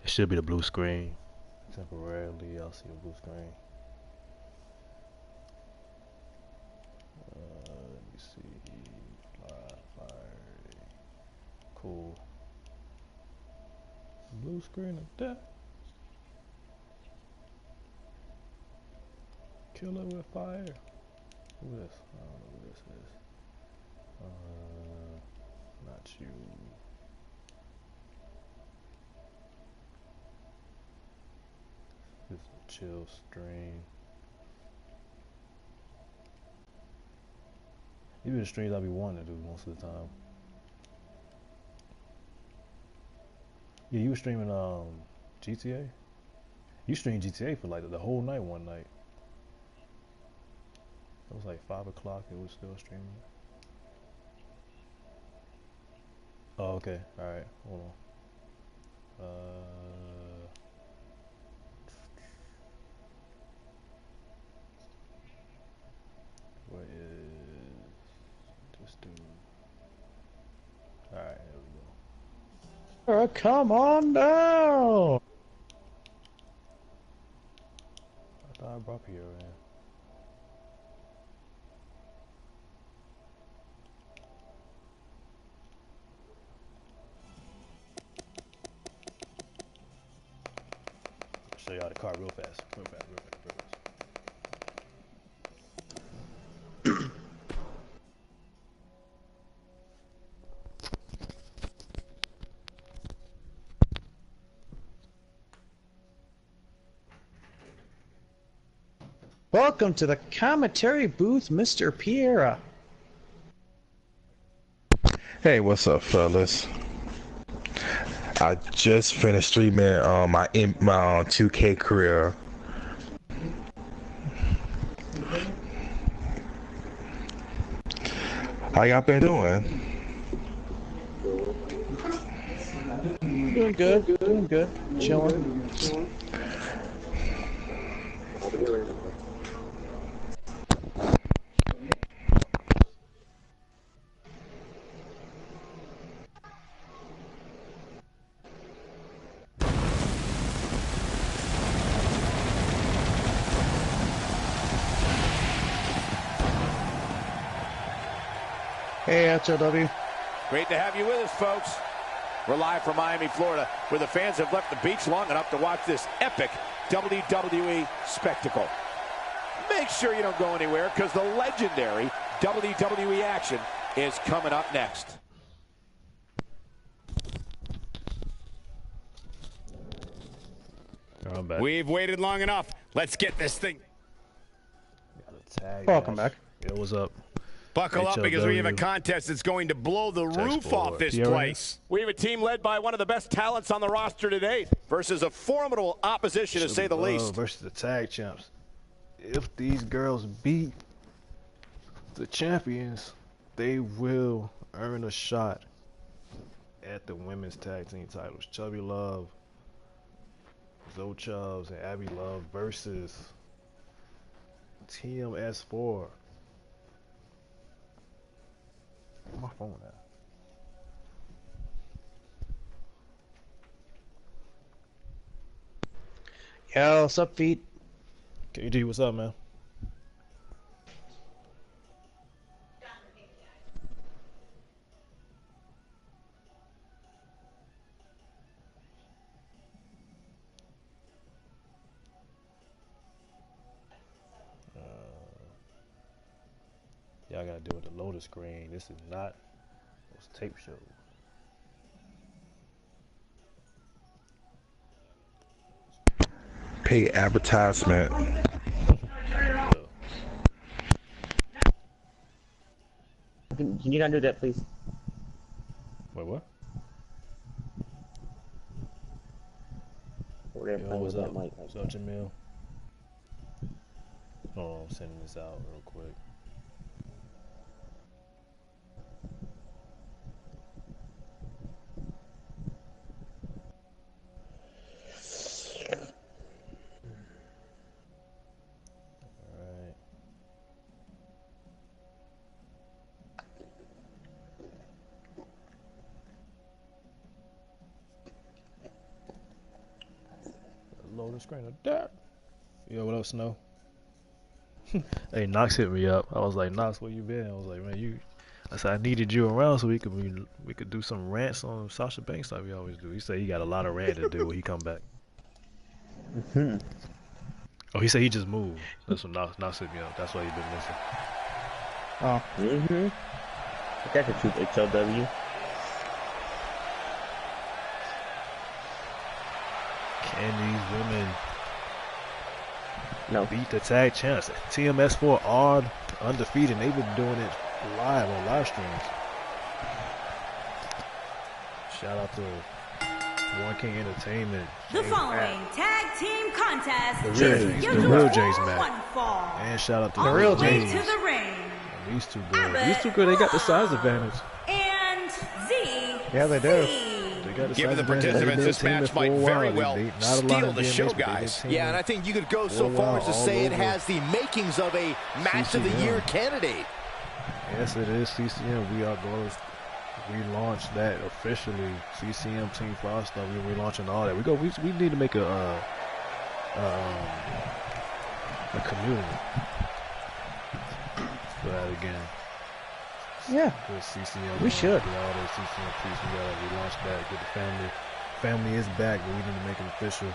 It should be the blue screen. Temporarily, I'll see a blue screen. Let me see. Fire. Cool. Blue screen of death. Kill it with fire. Who this? I don't know who this is. Not you. This is a chill stream. These are the streams I be wanting to do most of the time. Yeah, you were streaming GTA? You streamed GTA for like the whole night one night. It was like 5 o'clock, it was still streaming. Oh, okay, alright, hold on. Where is this dude? Alright, there we go. Come on down! I thought I brought Pierre in. Show y'all the car real fast. Real fast. Welcome to the commentary booth, Mr. Piera. Hey, what's up, fellas? I just finished streaming my 2K career. How y'all been doing? Doing good. Chilling. Hey, HLW. Great to have you with us, folks. We're live from Miami, Florida, where the fans have left the beach long enough to watch this epic WWE spectacle. Make sure you don't go anywhere, because the legendary WWE action is coming up next. I'm back. We've waited long enough. Let's get this thing. Welcome back. Yo, what's up? Buckle up, because we have a contest that's going to blow the roof off this place. We have a team led by one of the best talents on the roster to date versus a formidable opposition, to say the least. Versus the tag champs. If these girls beat the champions, they will earn a shot at the women's tag team titles. Chubby Love, Zoe Chubbs, and Abby Love versus TMS4. Where's my phone at? Yo, what's up, feet? KG, what's up, man? Y'all gotta deal with the loaded screen. This is not those tape shows. Pay advertisement. Can you not do that, please? Wait, what? Yo, what's up? What's up, Jamil? Hold on, I'm sending this out real quick. the screen. Dad. Yo, what up, Snow? Hey, Knox hit me up. I was like, Knox, where you been? I was like, man, you. I said I needed you around so we could do some rants on Sasha Banks like we always do. He said he got a lot of rant to do when he come back. Oh, he said he just moved. That's what Knox hit me up. That's why he been missing. Oh. That's a truth HLW. Can these women No. beat the tag champs? TMS4 are undefeated. They've been doing it live on live streams. Shout out to One King Entertainment. The following tag team contest the real James Mack. And shout out to the real James. James. To the ring. These two girls. These two girls, they got the size advantage. And Z. Yeah, they do. They got the Given the size advantage. participants, this They've been match teaming might for a very while. well Not a lot steal of the BMH, show, but they've guys. been Yeah, and I think you could go so for a far as to while, say all it over. has the makings of a match of the CCM. year candidate. Yes, it is CCM. We are going to relaunch that officially. CCM Team 5-Star. We're relaunching all that. We need to make a community for that again. Yeah. Good CCM. We should. Get all those CCM piece. We gotta relaunch that. Get the family. Family is back, but we need to make it official.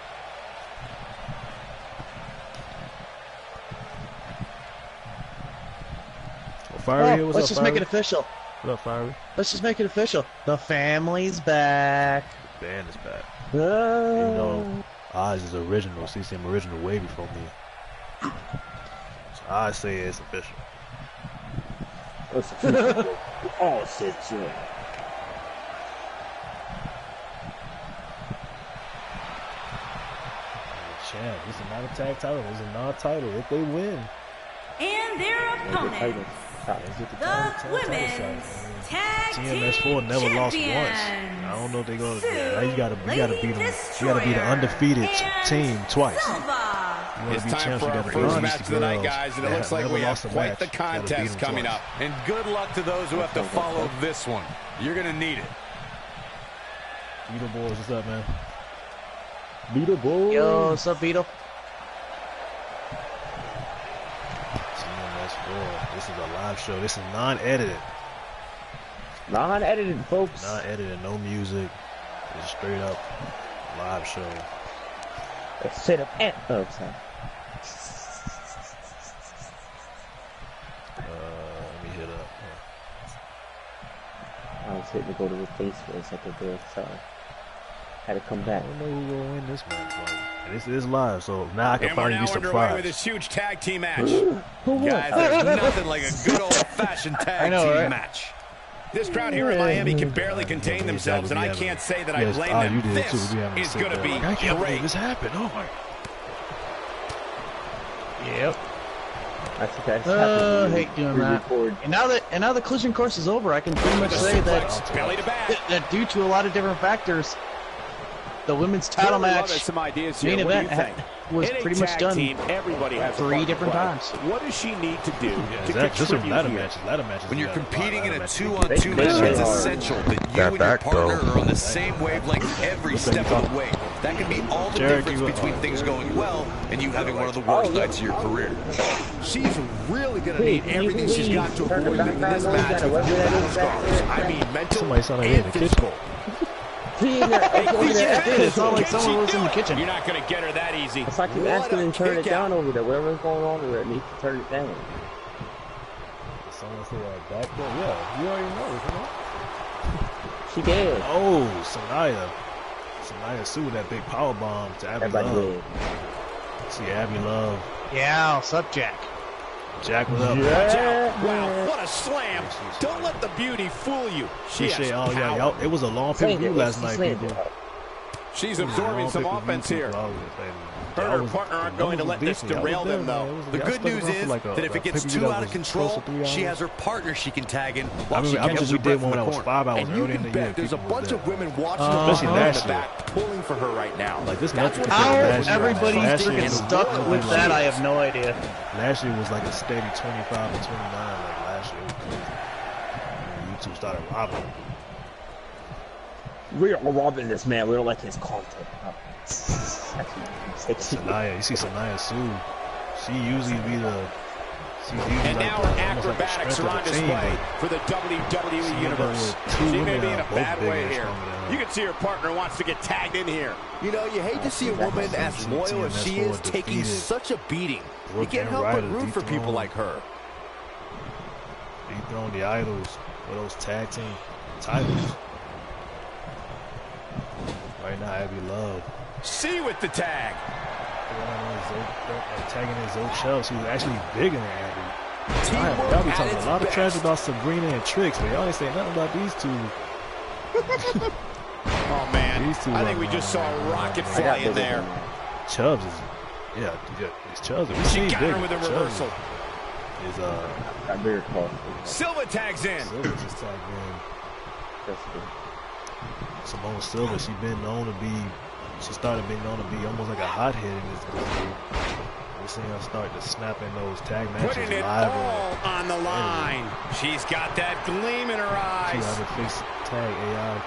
Fiery, what's let's up, just Fiery? make it official. What up, Fiery? Let's just make it official. The family's back. Band is back. Oh. You know, Oz is original. CCM original way before me. So I say it's official. Oh, shit, shit. Champ. This is not a tag title. This is a non-title. If they win, And their opponents. The women's tag TMS4 team never lost once. champions. I don't know if they're gonna. Sue, You gotta beat them. Lady You gotta be the Destroyer, undefeated and team twice. Silva. You wanna It's be time champs, for you our gotta first beat match these of the night, girls guys, and it that looks like never we have lost a quite match. the You gotta beat contest them coming twice. up. And good luck to those who have to follow this one. You're going to need it. Beetle Boys, what's up, man? Beetle Boys. Yo, what's up, Beetle? TMS4. This is a live show. This is non-edited. Non-edited, folks. Non-edited, no music. It's straight up live show. Let's set up and sorry. Let me hit up. I was hitting to go to replace for a second there. Sorry. Had to come back. I don't know who's gonna win this match. Like, and this is live, so now I can And we're finally now be underway surprised. with this huge tag team match. Guys, there's nothing like a good old-fashioned tag team match. This crowd here in Miami can barely contain themselves, and I can't say that I blame them. This is going to be I can't believe great. this happened. Oh my. Yep. That's happened. Hate doing that. Re-record. And now the collision course is over. I can pretty much say that Belly to back. that due to a lot of different factors, the women's title match Some ideas main here. What do event you think? was In a pretty much tag done team, everybody has a part 3 to different play. times. What does she need to do to Exactly. Just some contribute ladder here? matches. Ladder matches. When you're ladder competing in a matches. 2-on-2 They match, play it's hard. essential that you That and your back, partner though. are on the same wavelength every step of the way. That can be all the Cherokee difference with- between things going well and you having one of the worst nights of your career. She's really going to need Hey, can you everything she's got to turn the avoid leaving this background on? match Got a with website battle back there? scars. I mean, mental Somebody sounded like they in and the kitchen. physical. It sounded like someone was in the kitchen. You're not going to get her that easy. It's like you What asking a him to turn it kick out. down over there. Whatever's going on over there, it needs to turn it down. Someone say back there. Yeah, you already know. You know? She did. Oh, Sanaya Sue with that big power bomb to Abby Everybody Love. did. See Abby Love. Yeah, what's up, Jack? Jack was up. Watch out. Wow, what a slam. Don't let the beauty fool you. She has Appreciate all power. y'all. It was a long pay-per-view last night, people. She's absorbing some offense here. Her and her partner aren't going to let this derail them, though. The good news is that if it gets too out of control, she has her partner she can tag in while she I catches remember we her breath did from one the that was corner. 5 hours And you early in can the year. bet there's a people was bunch there. of women watching the Especially in the last year. back, pulling for her right now. Like this That's nothing. what How last year- everybody's last year freaking was stuck like- with that, I have no idea. Last year was like a steady 25 and 29. Like last year, it was crazy. And YouTube started robbing. We are robbing this man. We don't like his content. That's what you can Sanaya, you see Sanaya Sue. She usually be the. And now her acrobatics are on display for the WWE Universe. She may be in a bad way here. You can see her partner wants to get tagged in here. You know, you hate to see a woman as loyal as she is taking such a beating. You can't help but root for people like her. Dethrone the idols for those tag team titles. Right now, Abby Love. See with the tag. Tagging in Zoe Chubbs, who's actually bigger than Abby. Y'all be talking a lot of trash about Sabrina and Trix, but y'all ain't saying nothing about these two. Oh man, these two, I think we just saw a rocket fly in there. Chubbs is, it's Chubbs. She got her with a reversal. Silva tags in. Silva just tagged in. Simone Silva, she started being known to be almost like a hothead in this group. We're seeing her start to snap in those tag matches. Putting it all on the line. She's got that gleam in her eyes. She has a face tag AI.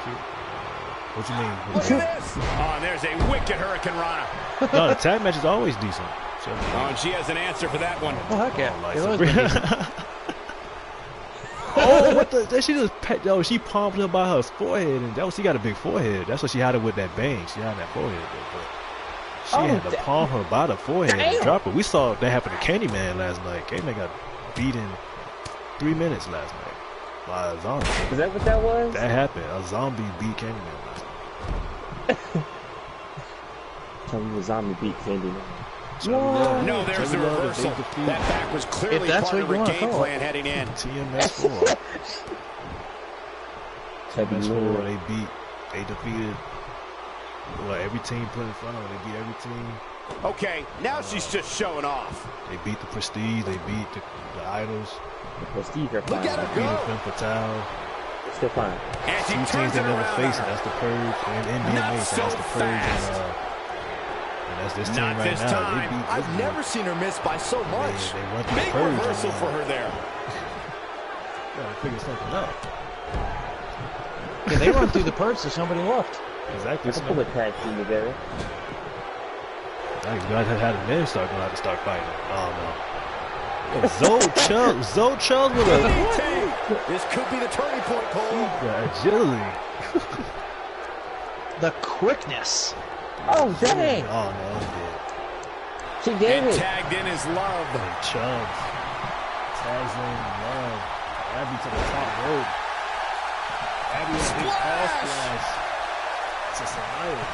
What you mean? Look at this. Oh, and there's a wicked Hurricane Rana. No, the tag match is always decent. Oh, and she has an answer for that one. Oh, heck yeah. Oh, what the? She just she palmed her by her forehead, and she got a big forehead. That's what she had it with that bang. She had that forehead. She had to palm her by the forehead and drop it. We saw that happen to Candyman last night. Candyman got beat in 3 minutes last night by a zombie. Is that what that was? That happened. A zombie beat Candyman last night. Tell me the zombie beat Candyman. No, there's the reversal. That back was clearly part of her game plan heading in. TMS4. TMS4, they defeated every team put in front of them. They beat every team. Okay, now she's just showing off. They beat the Prestige. They beat the Idols. The Prestige are fine. Look at her go. Femme Fatale. Still fine. And she two teams they never faced, and that's the Purge. And BMH, so that's the Purge. And that's this team Not right this now. Time. I've never seen her miss by so much. They went through Big the Purge. reversal for her there. Gotta figure something out. Yeah, they run through the Purge so somebody left. Exactly. Let's pull a tag team together. You guys have had a men start going to have to start fighting. Oh no. Zoe Chubbs with a This could be the turning point, Cole. agility. The quickness. Oh dang! Oh no, she gave it. Tagged in his love. and Chubbs tags in Love. Abby to the top rope. Abby with a big cross splash to Samaya.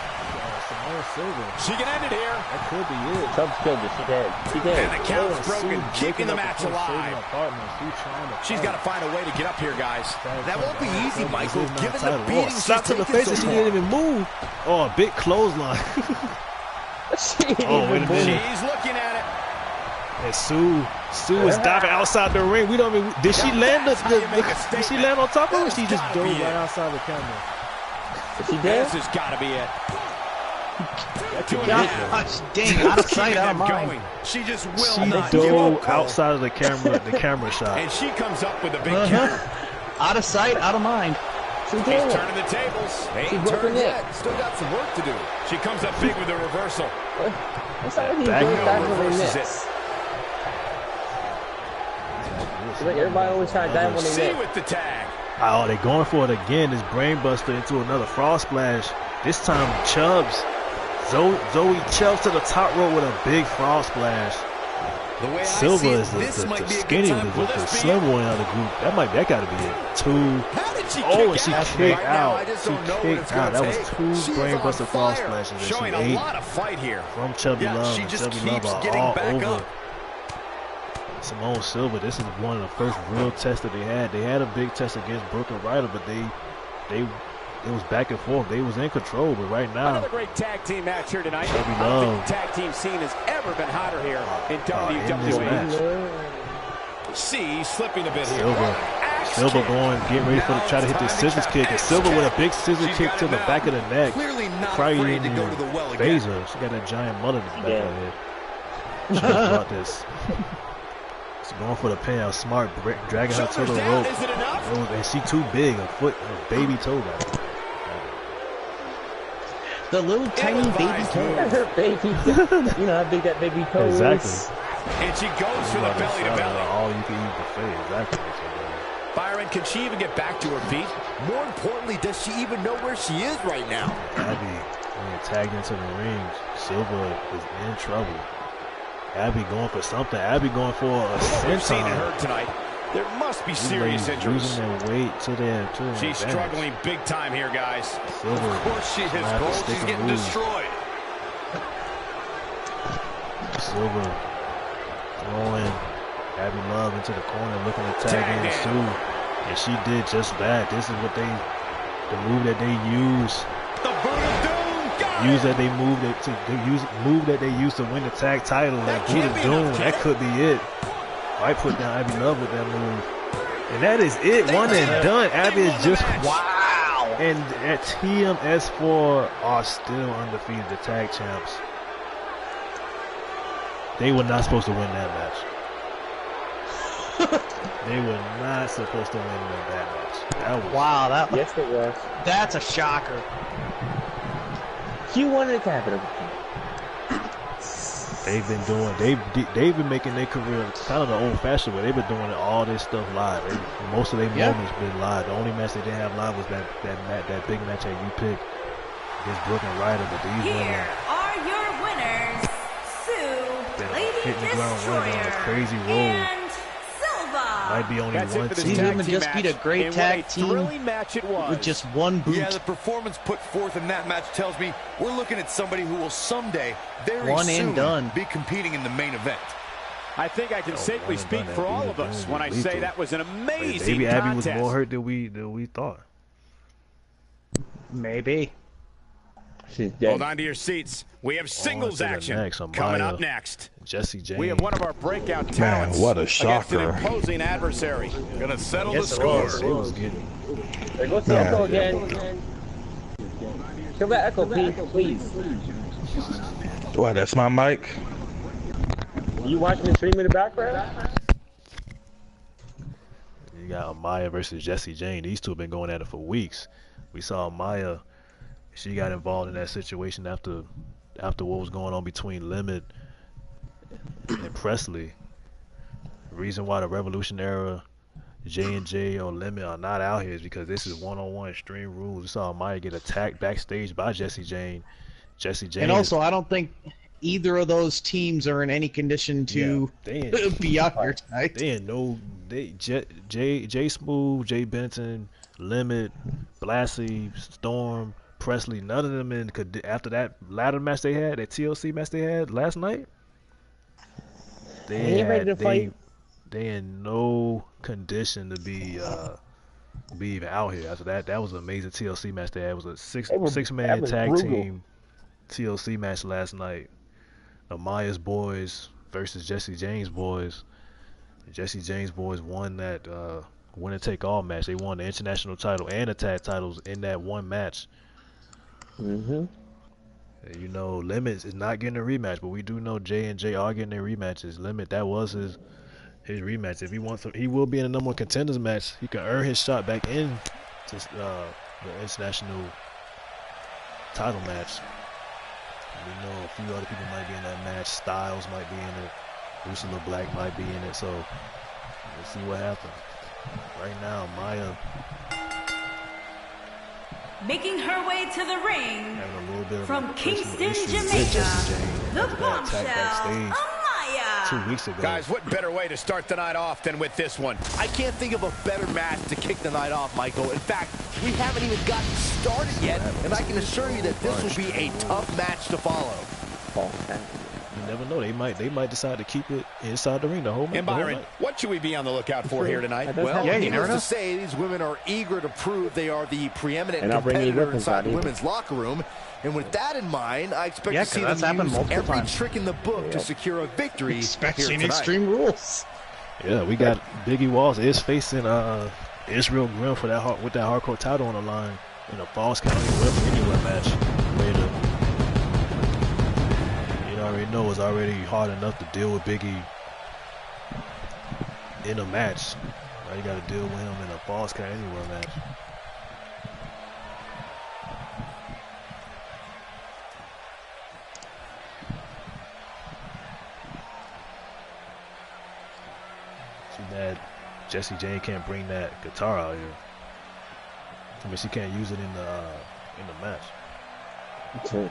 Samaya Silva. She can end it here. That could be it. Chubbs killed it. She did. She did. And the count's broken, keeping the match alive. She's got to find a way to get up here, guys. That won't be easy, Michael, given the beating she's Shot to the face and she didn't even move. Oh, a big clothesline. She Oh, wait a minute. She's looking at it. And Sue is diving outside the ring. We don't even. Did she land Did she land on top of her? Or she just dove right outside the camera. She did. This has got to be it. Gosh, dang, out of sight, out of mind. She just will She not give dove up. outside of the camera shot. And she comes up with a big counter. Out of sight, out of mind. She She's did. turning the tables. She broke her neck. Still got some work to do. She comes up big with a reversal. That's not what he's Back doing. heel That's what they reverses miss. Everybody always try to dive when they See miss. with the tag. Oh, they're going for it again. This brainbuster into another frost splash. This time Chubbs. Zoe Chubbs to the top rope with a big frost splash. The way Silva I is see it, this the might be a skinny, good time for the this slim one out of the group. That gotta be it. Two. How did she Oh, and kick she out? kicked Right now, I out. just She don't know what kicked it's out. gonna That was take. two She is brainbuster on frost fire. splashes that Showing she a ate lot of fight here. from Chubby Yeah, Love. she and just Chubby keeps Love are getting all back over. up. Simone Silva, this is one of the first real tests that they had. They had a big test against Brooke and Ryder, but it was back and forth. They was in control, but right now, Another great tag team match here tonight. Chubby I don't think Love. the tag team scene has ever been hotter here in in this WWE. match. See, slipping a bit here. Silva going, getting ready for try to hit this scissors kick, and Silva with a big scissors kick to the back of the neck. Clearly not Probably afraid to didn't go even to the well again. phase her. She got that giant mullet in the back of her head. She brought this. She's going for the pin. Smart, dragging her to the Shoulders down. rope. Is it enough? And she too big, a baby toe back. The little tiny baby toe. Her baby. You know how big that baby toe is. Exactly. And she goes for the belly to belly. All you can eat buffet. Exactly. Byron, can she even get back to her feet? More importantly, does she even know where she is right now? Abby being tagged into the ring. Silva is in trouble. Abby going for something. Abby going for a We've seen senton. her tonight. There must be serious injuries. Using their weight to their She's struggling big time here, guys. Silva, Of course she is, Cole. She's getting destroyed. Silva throwing Abby Love into the corner, looking to tag in Sue, and she did just that. This is what the move that they use. The boot of doom. Move that they use to win the tag title. Like boot of doom, that could be it. I put down Abby Love with that move, and that is it. One and done. Abby is just wow. And at TMS4 are still undefeated, the tag champs. They were not supposed to win that match. They were not supposed to win that match. That was wow. Yes, it was. That's a shocker. She wanted to happen. they've been making their career kind of the old-fashioned way. They've been doing all this stuff live. Most of their moments been live. The only match they didn't have live was that big match that you picked against Brooke and Ryder. But these Here are your winners, Sue, Lady Destroyer, crazy roll. and Silva. Might be only That's one it for this These team. tag women team just match. beat a great And tag what a team thrilling match it was. with just one boot. Yeah, the performance put forth in that match tells me we're looking at somebody who will someday, very One and soon, done. be competing in the main event. I think I can safely speak for all of us when I say that was an amazing Maybe Abby was contest. more hurt than we thought. Maybe. She's dead. Hold on to your seats. We have singles to the action next, coming Amaya. up next. Jesse James. We have one of our breakout Man, talents what a against shocker. an imposing adversary. Gonna settle Yes, the it score. was. It was getting. There goes the Yeah. echo again. Come back, echo, please. What, that's my mic? You watching the stream in the background? You got Amaya versus Jesse Jane. These two have been going at it for weeks. We saw Amaya. She got involved in that situation after what was going on between Limit and Presley. The reason why the Revolution era J&J or Limit are not out here is because this is one-on-one extreme rules. We saw Amaya get attacked backstage by Jesse Jane. And also, I don't think either of those teams are in any condition to be out here tonight. Jay Smooth, Jay Benton, Limit, Blassie, Storm, Presley, none of them after that ladder match they had, that TLC match they had last night. They in no condition to be even out here. After that was an amazing TLC match they had. It was a six-man tag team TLC match last night. Amaya's boys versus Jesse James boys. Jesse James boys won that winner take all match. They won the international title and the tag titles in that one match. Mm-hmm. You know, Limit is not getting a rematch, but we do know J&J are getting their rematches. Limit, that was his rematch. If he wants, he will be in a number one contenders match. He can earn his shot back in to the international title match. We know a few other people might be in that match. Styles might be in it. Ursula Black might be in it. So we'll see what happens. Right now, Maya Making her way to the ring having a little bit of from a personal Kingston, issue with Jamaica, Jesse Jane the after that attack bombshell, backstage Amaya. 2 weeks ago. Guys, what better way to start the night off than with this one? I can't think of a better match to kick the night off, Michael. In fact, we haven't even gotten started yet, and I can assure you that this will be a tough match to follow. You never know. They might decide to keep it inside the ring the whole match. And Byron, what should we be on the lookout for here tonight? Well, Yeah, you never know. needless to say, these women are eager to prove they are the preeminent And I'll bring you competitor weapons inside out the either. women's locker room. And with that in mind, I expect Yeah, to see 'cause that's them happened use multiple every times. trick in the book to secure a victory Especially here in tonight. Extreme Rules. Yeah, we got Biggie Walls is facing Israel Grimm for that with that hardcore title on the line in a Falls County anywhere match later. You already know it's already hard enough to deal with Biggie in a match. Now you got to deal with him in a Falls County anywhere match. Jessie Jane can't bring that guitar out here. I mean, she can't use it in the match. Okay.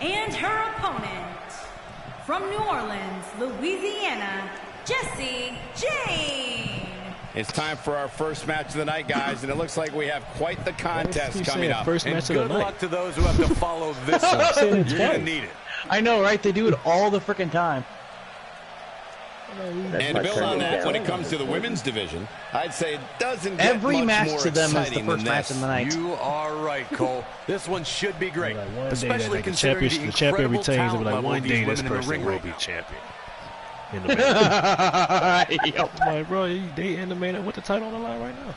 And her opponent, from New Orleans, Louisiana, Jessie Jane. It's time for our first match of the night, guys, and it looks like we have quite the contest coming up. First match and of the good night. luck to those who have to follow this one. You're going to need it. I know, right? They do it all the freaking time. And to build on that, when it comes to the women's division, I'd say it doesn't get Every much match more to them is the exciting first than match of the night. You are right, Cole. This one should be great, Like one especially day, considering the champion incredible retains. talent Like level one of these day, this women in the person ring will right be now. champion. In the main. Yep. I'm like, bro, they in the main with the title on the line right now.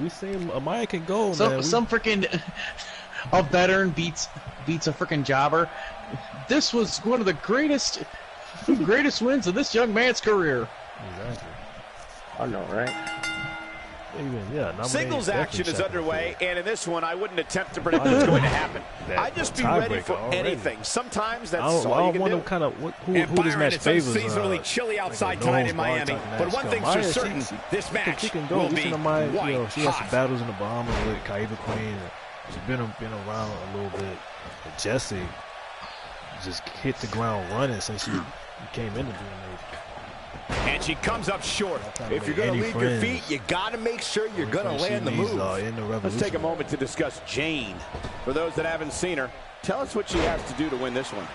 We see Amaya can go, man. Some freaking a veteran beats a freaking jobber. This was one of the greatest wins of this young man's career. Exactly. I know, right? Yeah, Singles action is underway, and in this one, I wouldn't attempt to predict what's going to happen. I'd just be ready for anything. Sometimes that's all you can do. Kind of who this match favors. It's unseasonably chilly outside tonight in Miami, but one thing's for certain: this match will be white She has some battles in the Bahamas with Kaiba Queen. She's been around a little bit. But Jessie just hit the ground running since she came into BMH. And she comes up short. If you're going to leave your feet, you got to make sure you're going to land the move. Let's take a moment to discuss Jane. For those that haven't seen her, tell us what she has to do to win this one.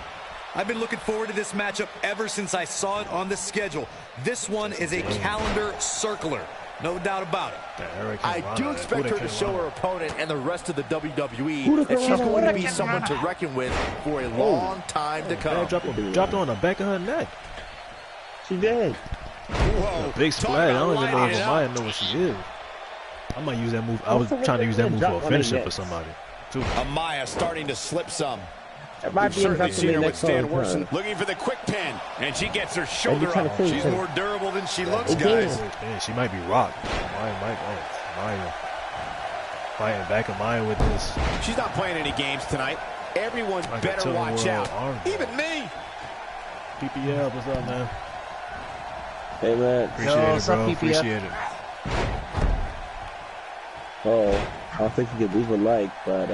I've been looking forward to this matchup ever since I saw it on the schedule. This one is a calendar circler. No doubt about it. I do expect her to show her opponent and the rest of the WWE that she's going to be someone to reckon with for a long time to come. Dropped on the back of her neck. She did. Whoa. Big splash. I don't even know if Amaya know what she is. I might use that move. I was trying to use that move for a finisher for somebody, too. Amaya starting to slip some. It might be Certainly seen her with next Stan time. Worson looking for the quick pin, and she gets her shoulder trying to up. finish She's it. more durable than she looks, Okay. guys. Man, she might be rocked. Amaya fighting back Amaya with this. She's not playing any games tonight. Everyone Like a better watch World out. arm. Even me. PPL, what's up, man? Hey, man. Appreciate it, bro. PPF? Appreciate it. Oh, I don't think you can leave a like, but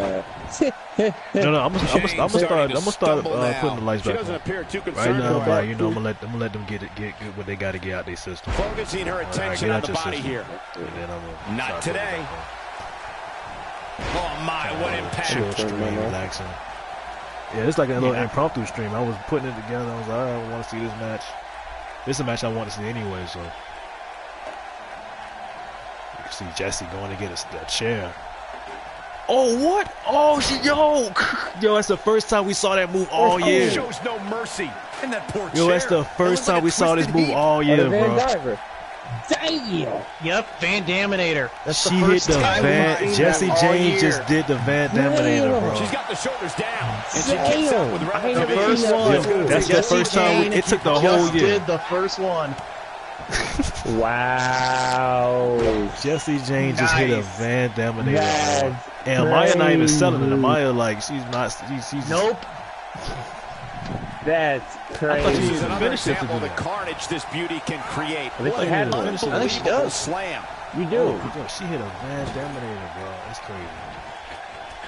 No, I'm gonna start putting the lights She back doesn't on. appear too Right concerned. now, about but it. I'm gonna let them get what they got to get out their system. Focusing her attention get on out the your body system. here. And then I'm gonna Not start putting it today. back Oh my, what on. impact. Chill stream, relaxing. Yeah, it's like a little impromptu stream. I was putting it together. I was like, all right, I want to see this match. This is a match I want to see anyway, so. You can see Jessie going to get a chair. Oh, what? Oh, yo, that's the first time we saw that move all year. Shows no mercy. And that poor Yo, that's the first time we saw this move all year, bro. Damn! Yep, Van Daminator. That's She the hit first the time Van. Jessie Jane just did the Van Daminator, bro. She's got the shoulders down, and she kicks out with relative The first ease. one. That's the Jessie first time. Jane It took the whole just year. did the first one. Wow. Jessie Jane just hit a Van Daminator. That's And Amaya not even selling it. crazy. Amaya, like, she's not. She's Nope. That's I thought crazy. she This is another Finish it to example of do the that. carnage this beauty can create. I think What she had an one. Finish it. I think she unbelievable does. slam. You do. Oh, she hit a Van Daminator, bro. That's crazy.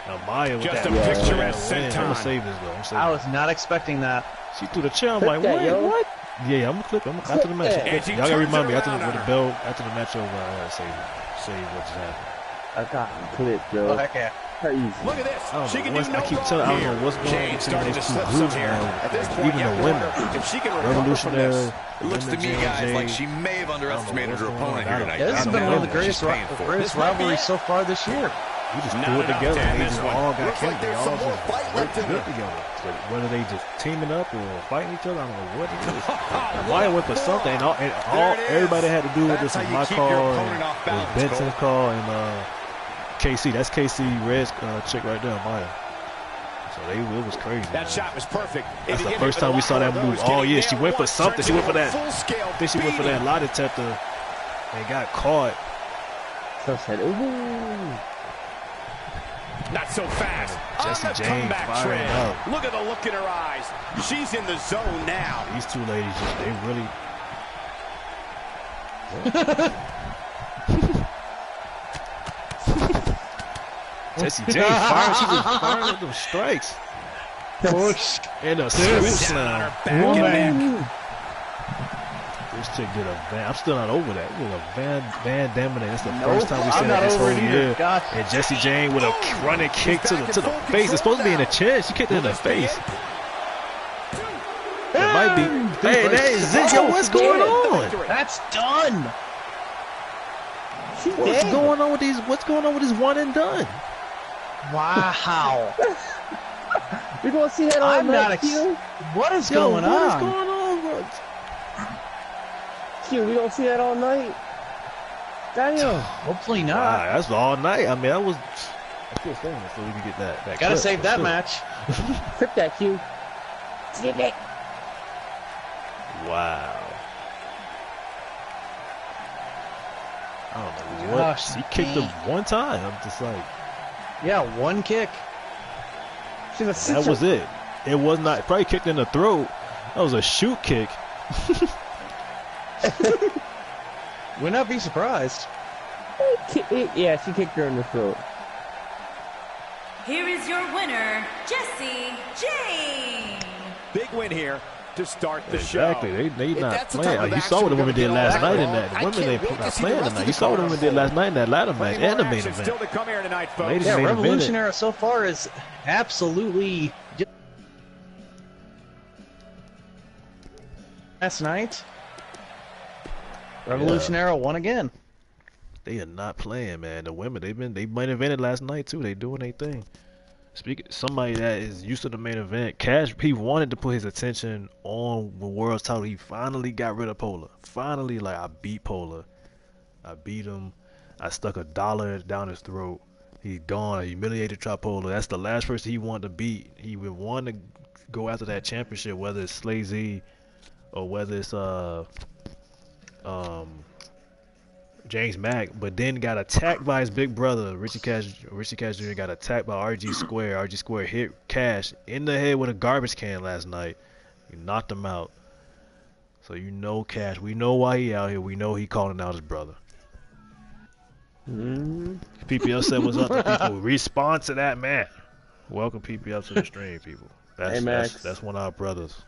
Amaya with Just that a picturesque win. I'm senton. gonna save this, though. I'm I saving was not expecting that. it. She threw the chair. I'm Clip like, that, what? yo. What? Yeah, I'm gonna clip it. After the match. that. And she Y'all gotta turns remind me it after around the on her. bell, after the match over. I gotta save what just happened. I got the clip, Oh, yo. heck yeah. Crazy. Look at this. I don't She know can what's- do no I keep wrong telling- I don't here. know what's going on Jane between starting to those two slip some groups here. now. At this point, Even you have the to women. wonder if she can recover from Revolutionary. this. It looks to me, Women, guys, Jane, like she may have underestimated her opponent here tonight. Yeah, this has been one of the greatest, She's paying for it. greatest rivalries so far this year. We just Not threw it enough together. to end They this just one. all got Looks killed. like They there's all some more just fight worked left in good them. together. But whether they just teaming up or fighting each other, I don't know what it is. Why went for something? And all everybody had to do with this That's was how you my keep call your and opponent off was balance, Benson's Cole. call and KC. That's KC Red's chick right there, Maya. So it was crazy. That man. shot was perfect. That's the first time we saw that move all year. She went for something. She went for that. I think she went for that lie detector and got caught. So said, ooh. Not so fast. Jesse On the Jane comeback firing trend. up. Look at the look in her eyes. She's in the zone now. These two ladies just, they really. Jesse Jane firing. She was firing with them strikes. Push. And a swoop Down on slam. her back and neck. This chick did a Van. I'm still not over that. It was a Van Damme. That's the Nope, first time we I'm seen not that this over whole it either. year. Gotcha. And Jesse Jane with a running kick to the face. It's supposed to be in the chin. She kicked it in the face. It might be. Hey, that is it. Yo, what's going on? That's done. What's going on with these? What's going on with this one and done? Wow. You're going to see that all I'm not. night, Q? What is Yo, going what is on? going on, bro? Q, we don't see that all night? Damn. Hopefully not. Wow, that's all night. I mean, I was. I still saying it so we can get that. Gotta clip, save for that sure. match. Flip that, Q. Skip it. Wow. I don't know Gosh, what. He kicked him one time. I'm just like, Yeah, one kick. She's a that was it. It was not probably kicked in the throat. That was a shoot kick. Would not be surprised. Yeah, she kicked her in the throat. Here is your winner, Jesse Jane. Big win here to start the Exactly. show. They not that's the playing. type of You saw what the action women we're did gonna last get night all in that. The night. women I they can't wait to not see the playing rest tonight. of You the saw what the card women did last night in that ladder match Plenty and the more main action event. still to come here tonight, folks. Ladies Yeah, main Revolution event. era so far is absolutely. Last night, Revolution era won again. They are not playing, man. The women they main evented last night too. They doing their thing. Speaking somebody that is used to the main event, Cash, he wanted to put his attention on the world's title. He finally got rid of Polar. Finally, like, I beat Polar. I beat him. I stuck $1 down his throat. He's gone. I humiliated Tripola. That's the last person he wanted to beat. He would want to go after that championship, whether it's Slazy or whether it's James Mack, but then got attacked by his big brother, Richie Cash Jr. got attacked by RG Square. RG Square hit Cash in the head with a garbage can last night. He knocked him out. So you know Cash. We know why he out here. We know he calling out his brother. PPL said what's up to people. Respond to that man. Welcome PPL to the stream, people. Hey, Max. That's one of our brothers.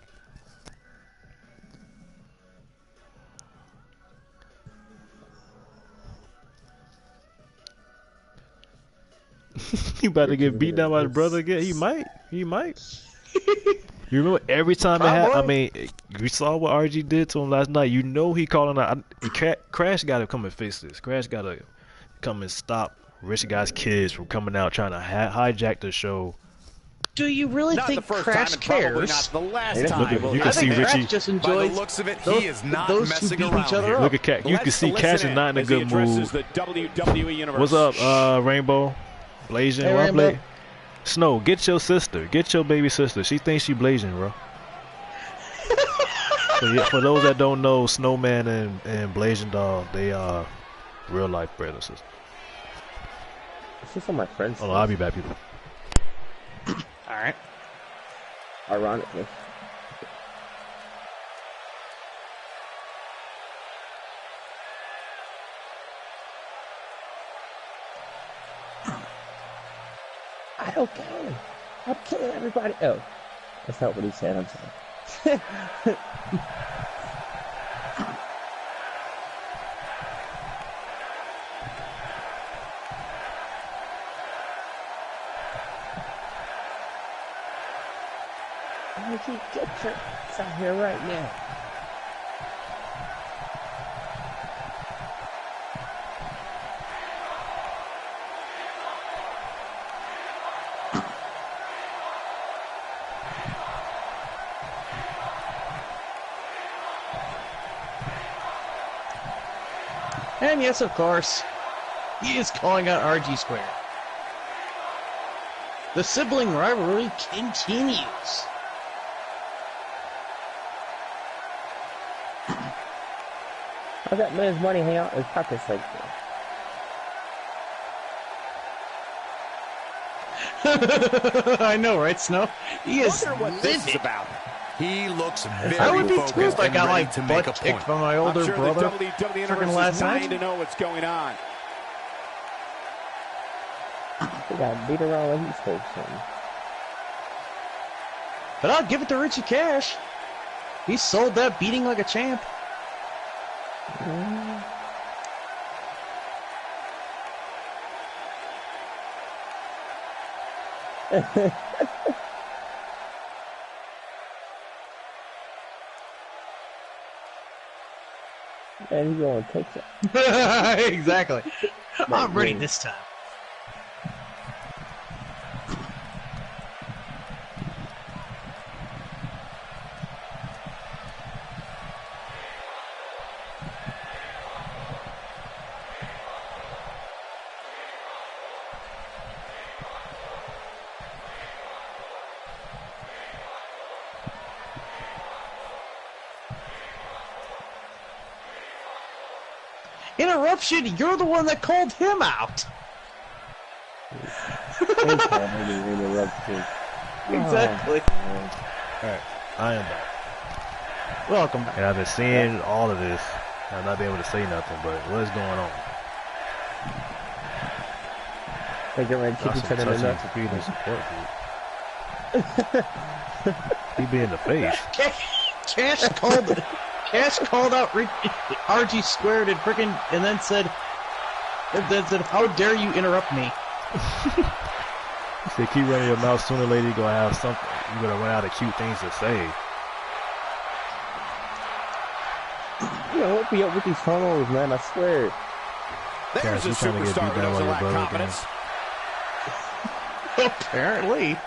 He about to get beat down by his brother again. He might. You remember every time it happened? I mean, we saw what RG did to him last night. You know he calling out. Crash got to come and fix this. Crash got to come and stop rich guys' kids from coming out trying to hijack the show. Do you really Not think the first Crash time and probably cares? not the last Look time. at, you I can see think Crash Richie. just By the enjoys looks of it, those, he is not those messing who beat around each other here. up. Look at Cat. You can see Cash is not in a as he good addresses mood. the WWE Universe. What's up, Rainbow? Blazing. Hey, Why Rainbow. Bla- Snow, get your sister. Get your baby sister. She thinks she blazing, bro. So yeah, for those that don't know, Snowman and Blazing Dog, they are real life brother and sister. She's on my friends. Hold on, I'll be back, people. All right. Ironically. I don't care. I'm killing everybody. Oh, that's not what he said. I'm sorry. Get your ass out here right now. And yes, of course, he is calling out RG Square. The sibling rivalry continues. How's that man's money hang out in his pockets like that? I know, right, Snow? He is Wonder what this is about. He looks very I would be too focused if I and got ready my to make a butt kicked point. from my older I'm sure brother. the WWE Universe last is dying night. to know what's going on. They got beat around like he's supposed to. But I'll give it to Richie Cash. He sold that beating like a champ. Man, he's going to take that. Exactly. I'm ready this time. Interruption, you're the one that called him out. Exactly. Alright, I am back. Welcome back. And I've been seeing all of this. I'm not being able to say nothing, but what's going on? They get ready to kick each other in the nuts. Feeding support group. He be in the face. Cash called out RG squared and freaking, and then said, "How dare you interrupt me?" He said, "Keep running your mouth. Sooner or later, you're gonna have something. You're gonna run out of cute things to say." You know, what be up with these promos, man? I swear. There's a superstar who doesn't lack confidence. Apparently.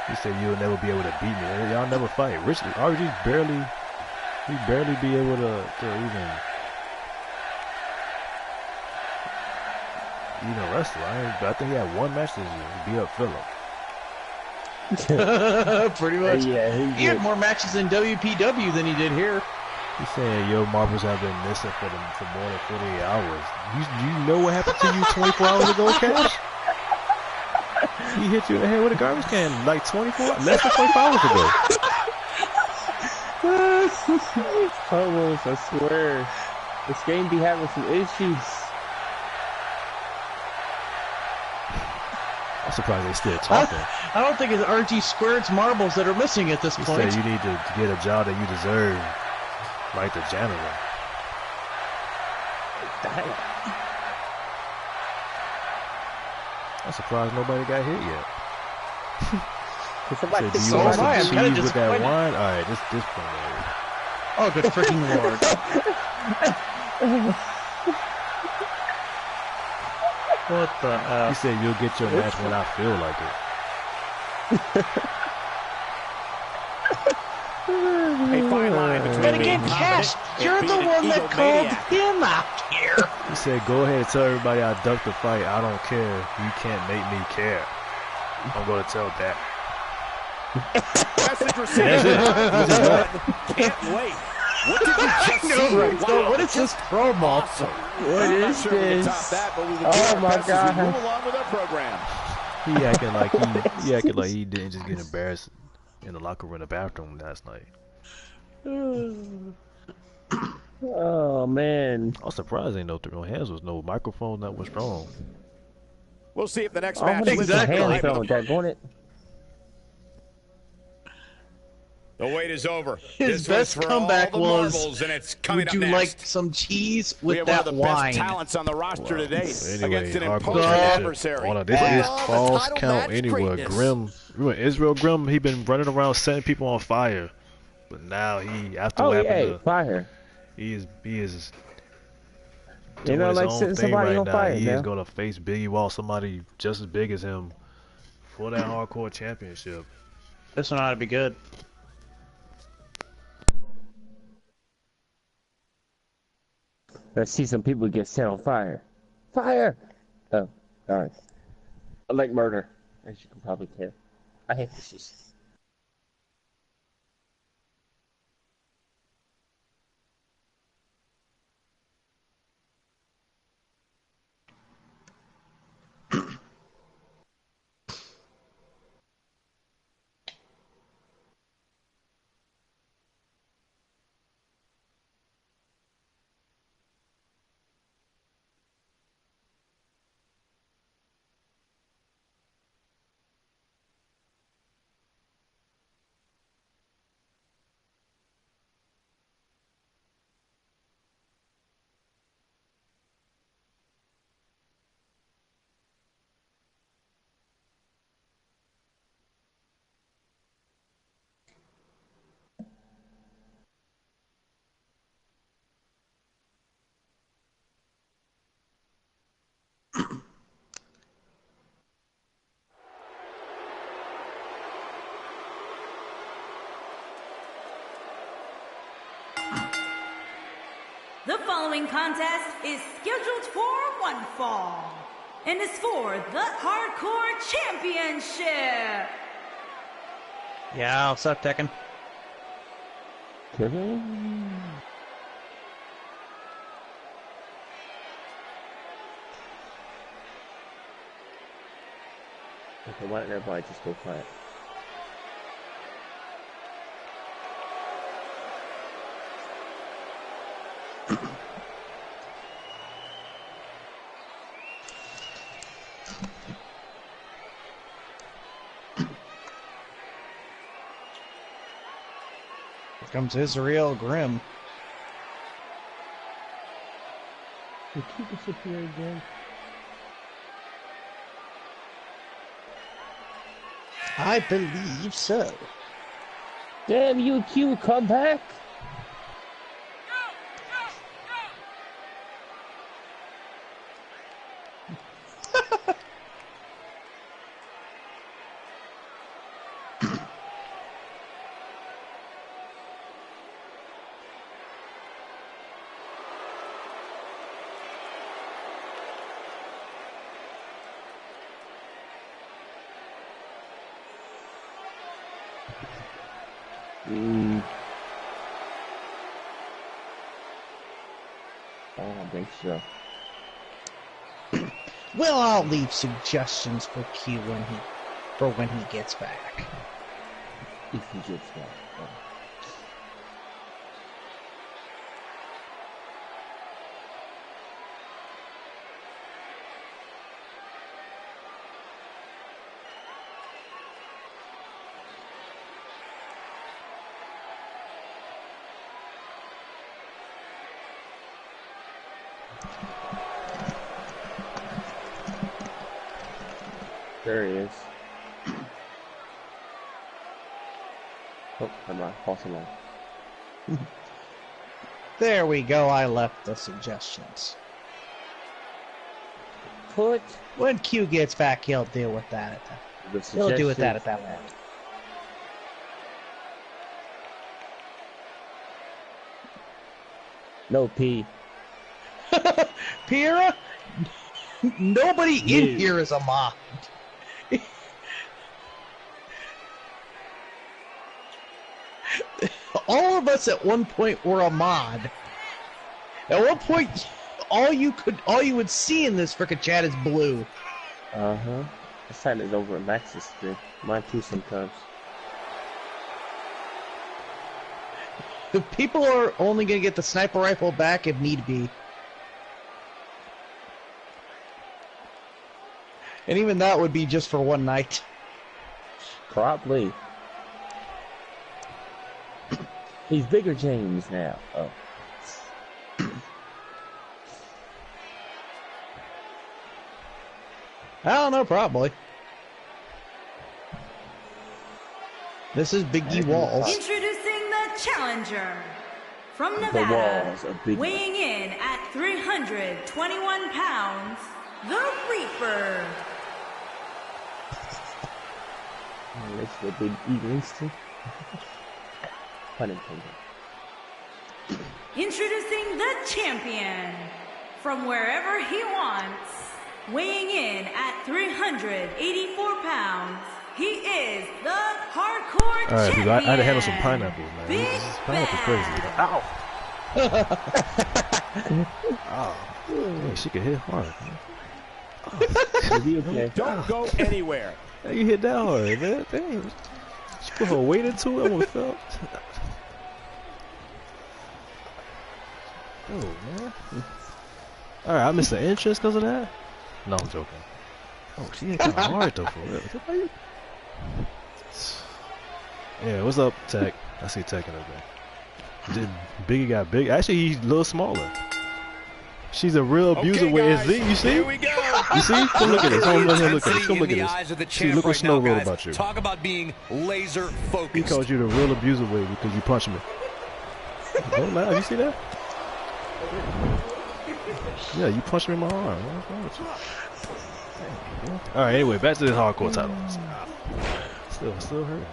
He said, "You'll never be able to beat me. Y'all never fight." RG's barely be able to even wrestle. I think he had one match this year. He beat up Phillip. Pretty much. Yeah, he had more matches in WPW than he did here. He's saying your marbles have been missing for more than 48 hours. You know what happened to you 24 hours ago, Cash? He hit you in the head with a garbage can like less than 24 hours ago. Promos, I swear. This game be having some issues. I'm surprised they still talking. I don't think it's RG Squared's marbles that are missing at this point. He said you need to get a job that you deserve, like the janitor. I'm surprised nobody got hit yet. Somebody do you so want am I. some I'm cheese with that wine? Alright, this point right. Oh, good freaking lord. What the He said you'll get your match when I feel like it. A fine line between But being again, Cash, confident you're and the being one an that called egomaniac. him out here. He said, "Go ahead and tell everybody I ducked the fight. I don't care. You can't make me care." I'm gonna tell that. Message received. Can't wait. What did you just see? Right. So Wow, what is this promo? awesome. What I'm not is sure we can this? top that, but we will do Oh our my best as we God. move along with our program. He acted like he didn't just get embarrassed in the locker room, in the bathroom last night. Oh man. I was surprised ain't no hands was no microphone that was wrong. We'll see if the next Oh, match what is the Exactly. hand thrown? That going it? The wait is over. His This best one's for comeback all the was, marbles, and it's coming would up you next. like some cheese We with have that one of the wine? best talents on the roster today Anyway, against an hardcore imposing championship. adversary. Hold on, this is Caws count anywhere. Grim, remember Israel Grim, he been running around setting people on fire, but now he after Oh what happened yeah, to, fire. he is You doing know, his like own setting thing somebody right on now. fire He is now. gonna face Biggie Wall, somebody just as big as him, for that hardcore championship. This one ought to be good. Let's see some people get set on fire. Fire! Oh, alright. I like murder, as you can probably tell. I hate this shit. The following contest is scheduled for one fall and is for the Hardcore Championship. Yeah, what's up, Tekken? Okay, why don't everybody just go quiet? Here comes Israel Grimm. Did you disappear again? I believe so. Damn you, Q, come back! I don't think so. Well, I'll leave suggestions for Q when he gets back. If he gets back. Oh. There he is. Oh, I'm not false alarm. There we go, I left the suggestions. Put When Q gets back, he'll deal with that. He'll do with that at that moment. No P. Piera? Nobody in here is a mod. All of us at one point were a mod. At one point, all you would see in this frickin' chat is blue. Uh-huh. This time is over at Max's stream. Mine too sometimes. The people are only gonna get the sniper rifle back if need be. And even that would be just for one night. Probably. He's bigger James now. Oh. I don't know, probably. This is Big E Walls. Introducing the challenger from Nevada, weighing in at 321 pounds, the Reaper. That's the Big E Winston. Pun intended. Introducing the champion from wherever he wants, weighing in at 384 pounds, he is the Hardcore Champion. Alright, I had to handle some pineapples, man. Big Pineapple crazy. Ow! Ow. Hey, she can hit hard. Okay. Don't go anywhere. How you hit that hard, man? Dang. She put her weight into it, almost fell. Oh, man. Alright, I missed the entrance because of that? No, I'm joking. Oh, she hit kind of hard, though, for real. Yeah, what's up, Tech? I see Tech in there. Did Biggie got big? Actually, he's a little smaller. She's a real abuser with his Z. You see? Here we go. You see? Come look at this. Come look at this. Come look In the at eyes of the this. See, champ look what right Snow now, wrote guys. about you. Talk about being laser focused. He called you the real abuser way because you punched me. Don't lie. You see that? Yeah, you punched me in my arm. What's wrong with you? All right. Anyway, back to this hardcore title. Still hurting.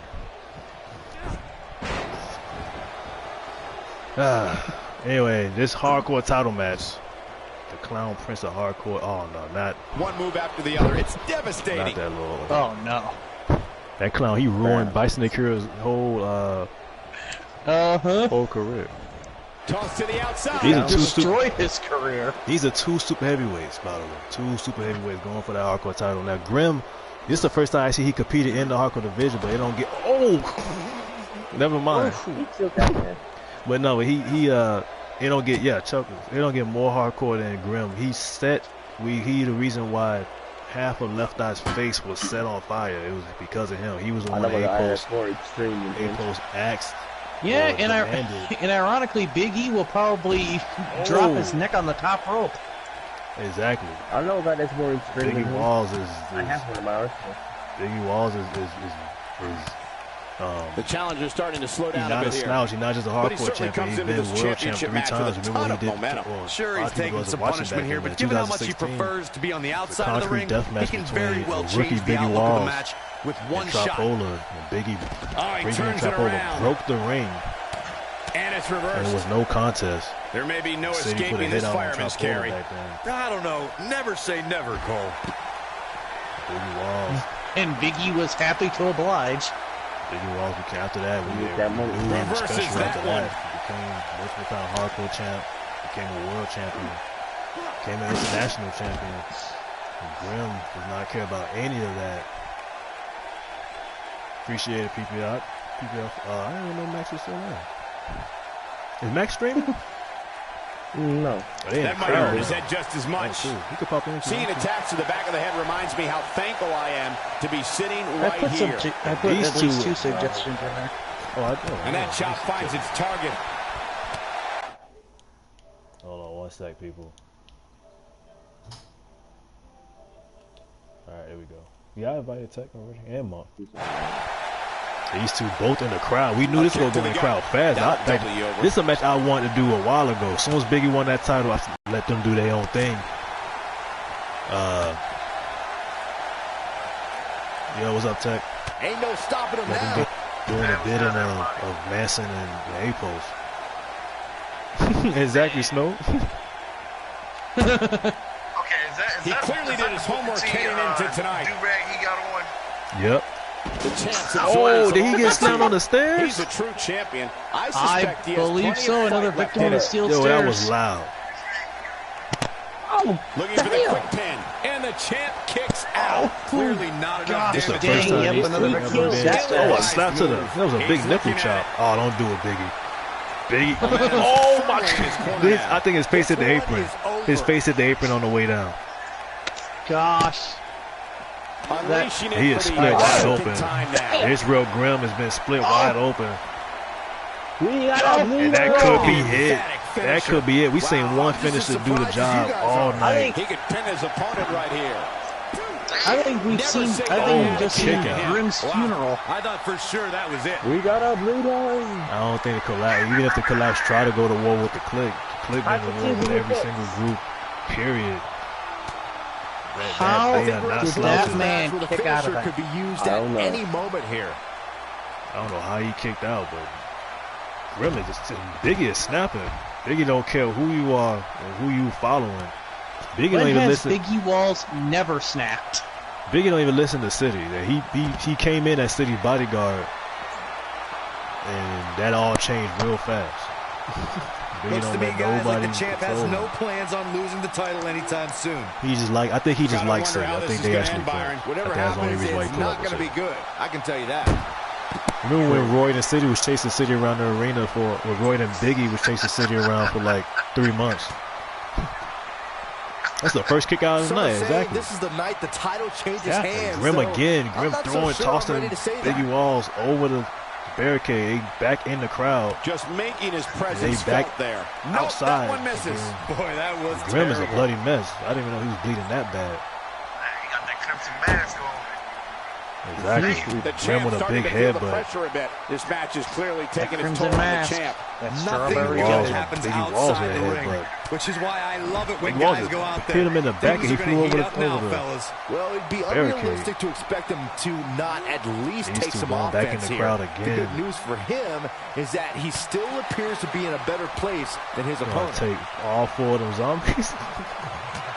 Anyway, this hardcore title match. The Clown Prince of Hardcore. Oh, no, not. One move after the other. It's devastating. Not that little. Oh, no. That clown, he ruined Bison Akira's whole, whole career. Toss to the outside. These are destroyed his career. These are two super heavyweights, by the way. Two super heavyweights going for that hardcore title. Now, Grim, this is the first time I see he competed in the hardcore division, but they don't get. Oh, never mind. But no, he don't get chokers. They don't get more hardcore than Grim. He the reason why half of Left Eye's face was set on fire. It was because of him. He was the one that A-Post axed. Yeah, and ironically, Big E will probably drop his neck on the top rope. Exactly. I don't know about that's more extreme. Biggie Walls is I have one of my arsenal. Biggie Walls is the challenger's starting to slow down a bit here. He's not just a hardcore champion. He's been world champ 3 times. Remember what he did? Sure, he's taking some punishment here, but given how much he prefers to be on the outside of the ring, he can very well change the outlook of the match with one shot. And Biggie broke the ring. And it's reversed. And it was no contest. There may be no escaping this fireman's carry. I don't know. Never say never, Cole. Biggie Walls. And Biggie was happy to oblige. Biggie Walls, after that, we knew special after that. He became multiple-time hardcore champ, became a world champion, became an international champion. And Grim does not care about any of that. Appreciate it, PPL. I didn't even know Max was still there. Is Max streaming? No. That might hurt his head just as much. He could pop in. Seeing attacks to the back of the head reminds me how thankful I am to be sitting right here. I put at least 2 suggestions in there. Oh, I do. And that chop finds its target. Hold on one sec, people. All right, here we go. Yeah, I invited Tech already and Monk. These two both in the crowd. We knew this was going to go in the crowd fast. This is a match I wanted to do a while ago. As soon as Biggie won that title, I let them do their own thing. Yo, what's up, Tech? Ain't no stopping him now. Doing a bit of Manson and A-Post. Exactly, Snow. Okay, is that he clearly did his homework heading into tonight. Do-rag he got on. Yep. Did he get slammed on the stairs? He's a true champion. I believe so. Another victim of the steel stairs. That was loud. Oh, looking for the quick pin, and the champ kicks out. Clearly not enough That's the damage. first time a slap to the. That was a big nipple chop. Oh, don't do it, Biggie. Biggie. Oh my God. I think his face hit the apron. His face hit the apron on the way down. Gosh. He is split wide open. His real Grim has been split wide open. And that could be it. That could be it. We seen one finisher do the job all night. He could pin his opponent right here. I think we've just seen Grim's funeral. I thought for sure that was it. We got a blue line. I don't think the collapse, even if the collapse try to go to war with the Click been to war with every single group, period. How did that man kick out of that? Could be used at any moment here. I don't know how he kicked out, but Grim is just Biggie is snapping. Biggie don't care who you are or who you following. Biggie don't even listen. Biggie Walls never snapped. Biggie don't even listen to City. He came in as City's bodyguard, and that all changed real fast. Looks to me, guys, like the champ has no plans on losing the title anytime soon. I think he just likes City. I think they actually play. Whatever happens, it's not going to be good. I can tell you that. Remember when Royd and City was chasing City around the arena when Royd and Biggie was chasing City around for like 3 months? That's the first kick out of the night, exactly. This is the night the title changes hands. Grim again. Grim tossing Biggie Walls over the barricade, back in the crowd. Just making his presence felt there. Outside. That one misses. Boy, that was Grim terrible. is a bloody mess. I didn't even know he was bleeding that bad. He got that crimson mask on. Exactly. The Grim with a big headbutt. This match is clearly taking its toll on the champ. Nothing good happens outside the ring, which is why I love it when guys go out there. Hit him in the back and he flew over the fellas. Well, it'd be unrealistic to expect him to not at least take some offense here. The good news for him is that he still appears to be in a better place than his opponent. Take all 4 of them zombies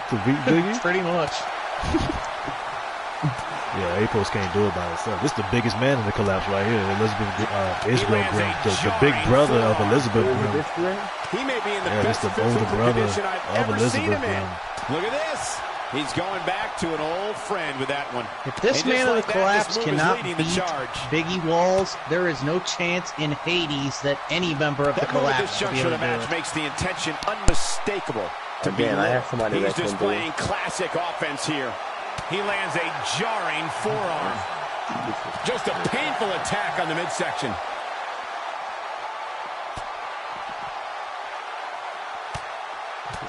to beat Biggie? Pretty much. Yeah, Apos can't do it by himself. This is the biggest man in the collapse right here. Elizabeth Israel Grimm, the big brother of Elizabeth Grimm. He may be in the best this is the older brother of Elizabeth Grimm. Look at this. He's going back to an old friend with that one. If this man of the collapse cannot beat Biggie Walls, there is no chance in Hades that any member of the collapse will be able to do it. Makes the intention unmistakable. Again, I have somebody He's displaying classic offense here. He lands a jarring forearm. Just a painful attack on the midsection.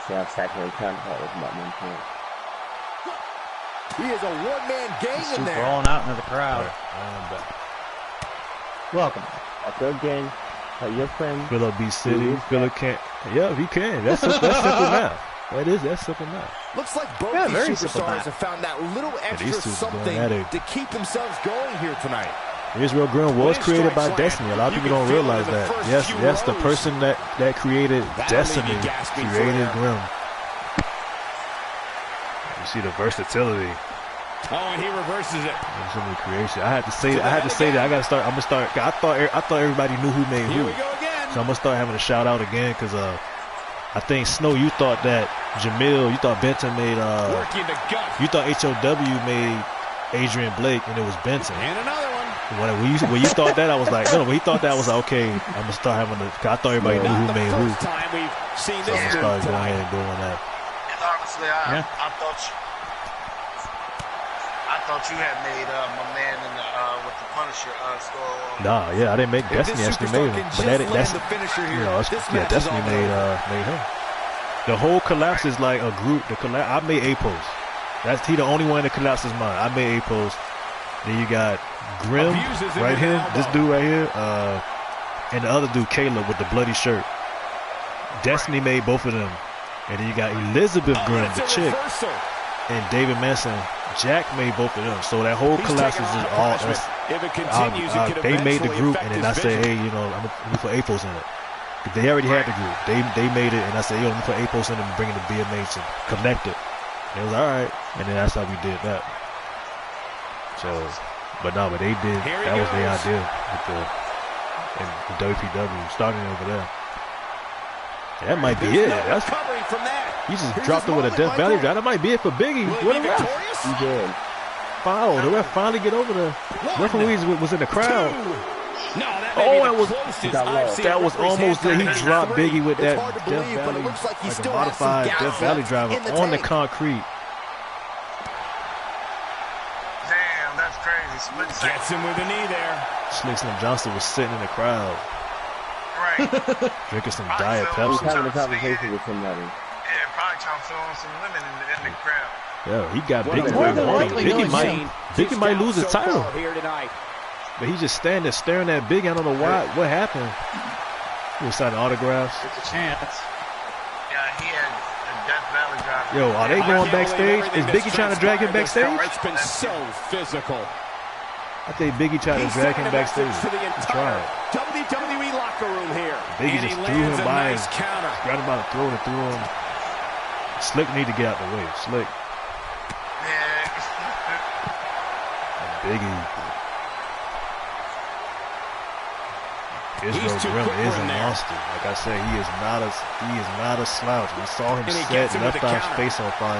See how saturated contact with my man point. He is a one-man gang in there. Rolling out into the crowd. Welcome. After again, your friend. Phillip B. City. Phillip can't. Yeah, he can. That's simple math. That's simple math. Looks like both these superstars have found that little extra something to keep themselves going here tonight. Israel Grimm was created by Destiny. A lot of people don't realize that. Yes, the person that created Destiny created Grimm. You see the versatility. Oh, and he reverses it. Creation. I had to say that. I'm gonna start. I thought everybody knew who made who. Here we go again. So I'm gonna start having a shout out again because I think Snow, you thought that Jamil, you thought Benton made you thought HOW made Adrian Blake and it was Benton. And another one. When you thought that, I was like, no. When he thought that, I was like, okay, I'm gonna start having I thought everybody knew who made who. Time we've seen so I'm gonna start going ahead and doing that. And honestly, I thought you had made my man in the with the Punisher store. Nah, yeah, I didn't make Destiny. Actually made him, but that's Destiny made him. The whole collapse is like a group. I made Apos. He the only one that collapses mine. I made Apos. Then you got Grimm right here, this dude right here, and the other dude Caleb with the bloody shirt. Destiny made both of them, and then you got Elizabeth Grimm, the chick, and David Manson. Jack made both of them, so that whole collapse is just all us. They made the group, and then I said, hey, I'm gonna put Apos in it. They already had the group. They made it, and I said, yo, let me put Apos in it and bring it to BMH and connect it. And it was all right, and then that's how we did that. So, but they did. That was their idea with the WPW starting over there. That might be it. He just dropped it with a Death Valley drop. That might be it for Biggie. What a ref. He did. Foul. The ref finally get over the referee was in the crowd. That was almost there. He dropped Biggie with that Death Valley, like a modified Death Valley driver on the concrete. Damn, that's crazy. Gets him with a knee there. Slick Slim Johnson was sitting in the crowd. Right. Drinking some Diet Pepsi. Having a conversation with somebody. Yeah, probably trying to throw on some women in the crowd. Yeah, he got Biggie. Biggie might lose his title here tonight. But he's just standing there staring at Biggie. I don't know why. What happened? He was signing autographs. It's a chance. Yeah, he had a Death Valley driver. Yo, are they going backstage? Is Biggie trying to drag him backstage? It's been so physical. I think Biggie tried to drag him backstage. To the entire WWE locker room here. Biggie just threw him by his counter. Grabbed him by the throat and threw him. Slick need to get out the way. Slick. Biggie. Israel Grimm is a monster. Like I said, he is not a slouch. We saw him set left eye's face on fire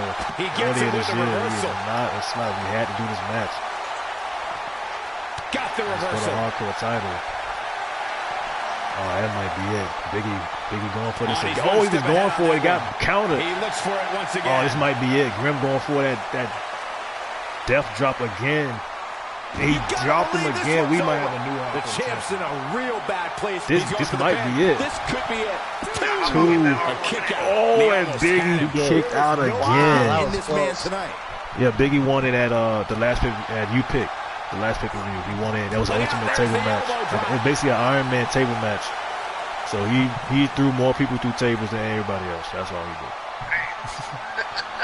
earlier this year. He is not a slouch. We had to do this match. Got the reversal. For the hardcore title. Oh, that might be it. Biggie going for this. Oh, he was going for it. He got countered. He looks for it once again. Oh, this might be it. Grimm going for that death drop again. He dropped him again. We might have a new hardcore. The champ's in a real bad place. This might be it. This could be it. Two. A kick out. Oh, and Biggie kicked out again. In this man tonight. Yeah, Biggie won it at the last pick at U-Pick. The last pay-per-view, he won it. That was an ultimate table match. It was basically an Iron Man table match. So he threw more people through tables than everybody else. That's all he did.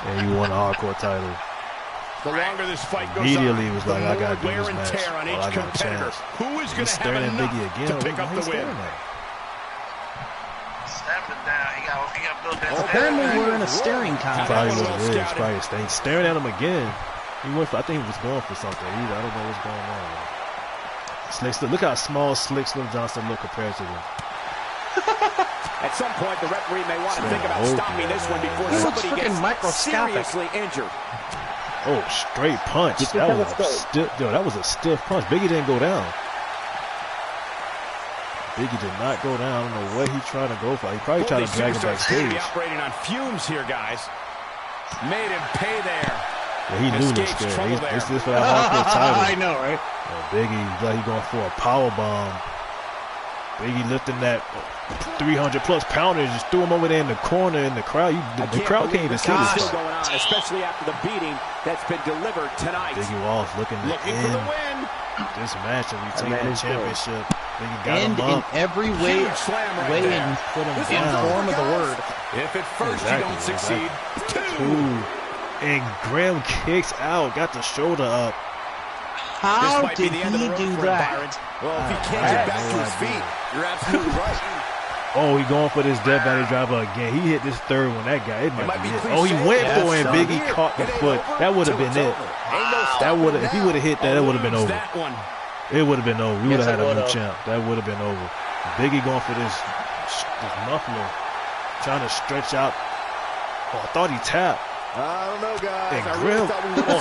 And he won the hardcore title. The longer this fight goes immediately on, was like, I gotta do this match. On I got a chance. Who is going to have enough to pick up the win? Apparently we're in a staring contest. Probably what it is. Probably staring at him again. He went for, I think he was going for something. I don't know what's going on. Slick, look how small Slick Slim Johnson look compared to him. At some point, the referee may want to think about stopping this one before somebody gets seriously injured. Oh, straight punch. That was a stiff punch. Biggie didn't go down. Biggie did not go down. I don't know what he tried to go for. He probably tried to drag him backstage. Operating on fumes here, guys. Made him pay there. Yeah, he knew this. This is for that hardcore title. I know, right? Biggie, like he going for a power bomb. Biggie lifting that 300-plus pounder, just threw him over there in the corner in the crowd. The crowd can't even see this. Going on, especially after the beating that's been delivered tonight. Biggie Walls looking to end this match and retain the championship. Biggie got him up. In every way and put him in form of the word. If at first you don't succeed, two. And Graham kicks out, got the shoulder up. How did he do that? Well, if he can't get back to his feet, you're absolutely right. Oh, he going for this Death Valley driver again. He hit this third one. That guy, it might be it. Oh, he went for it, and Biggie caught the foot. That would have been it. That would have, if he would have hit that, it would have been over. It would have been over. We would have had a new champ. That would have been over. Biggie going for this muffler, trying to stretch out. Oh, I thought he tapped. I don't know, guys. And Grill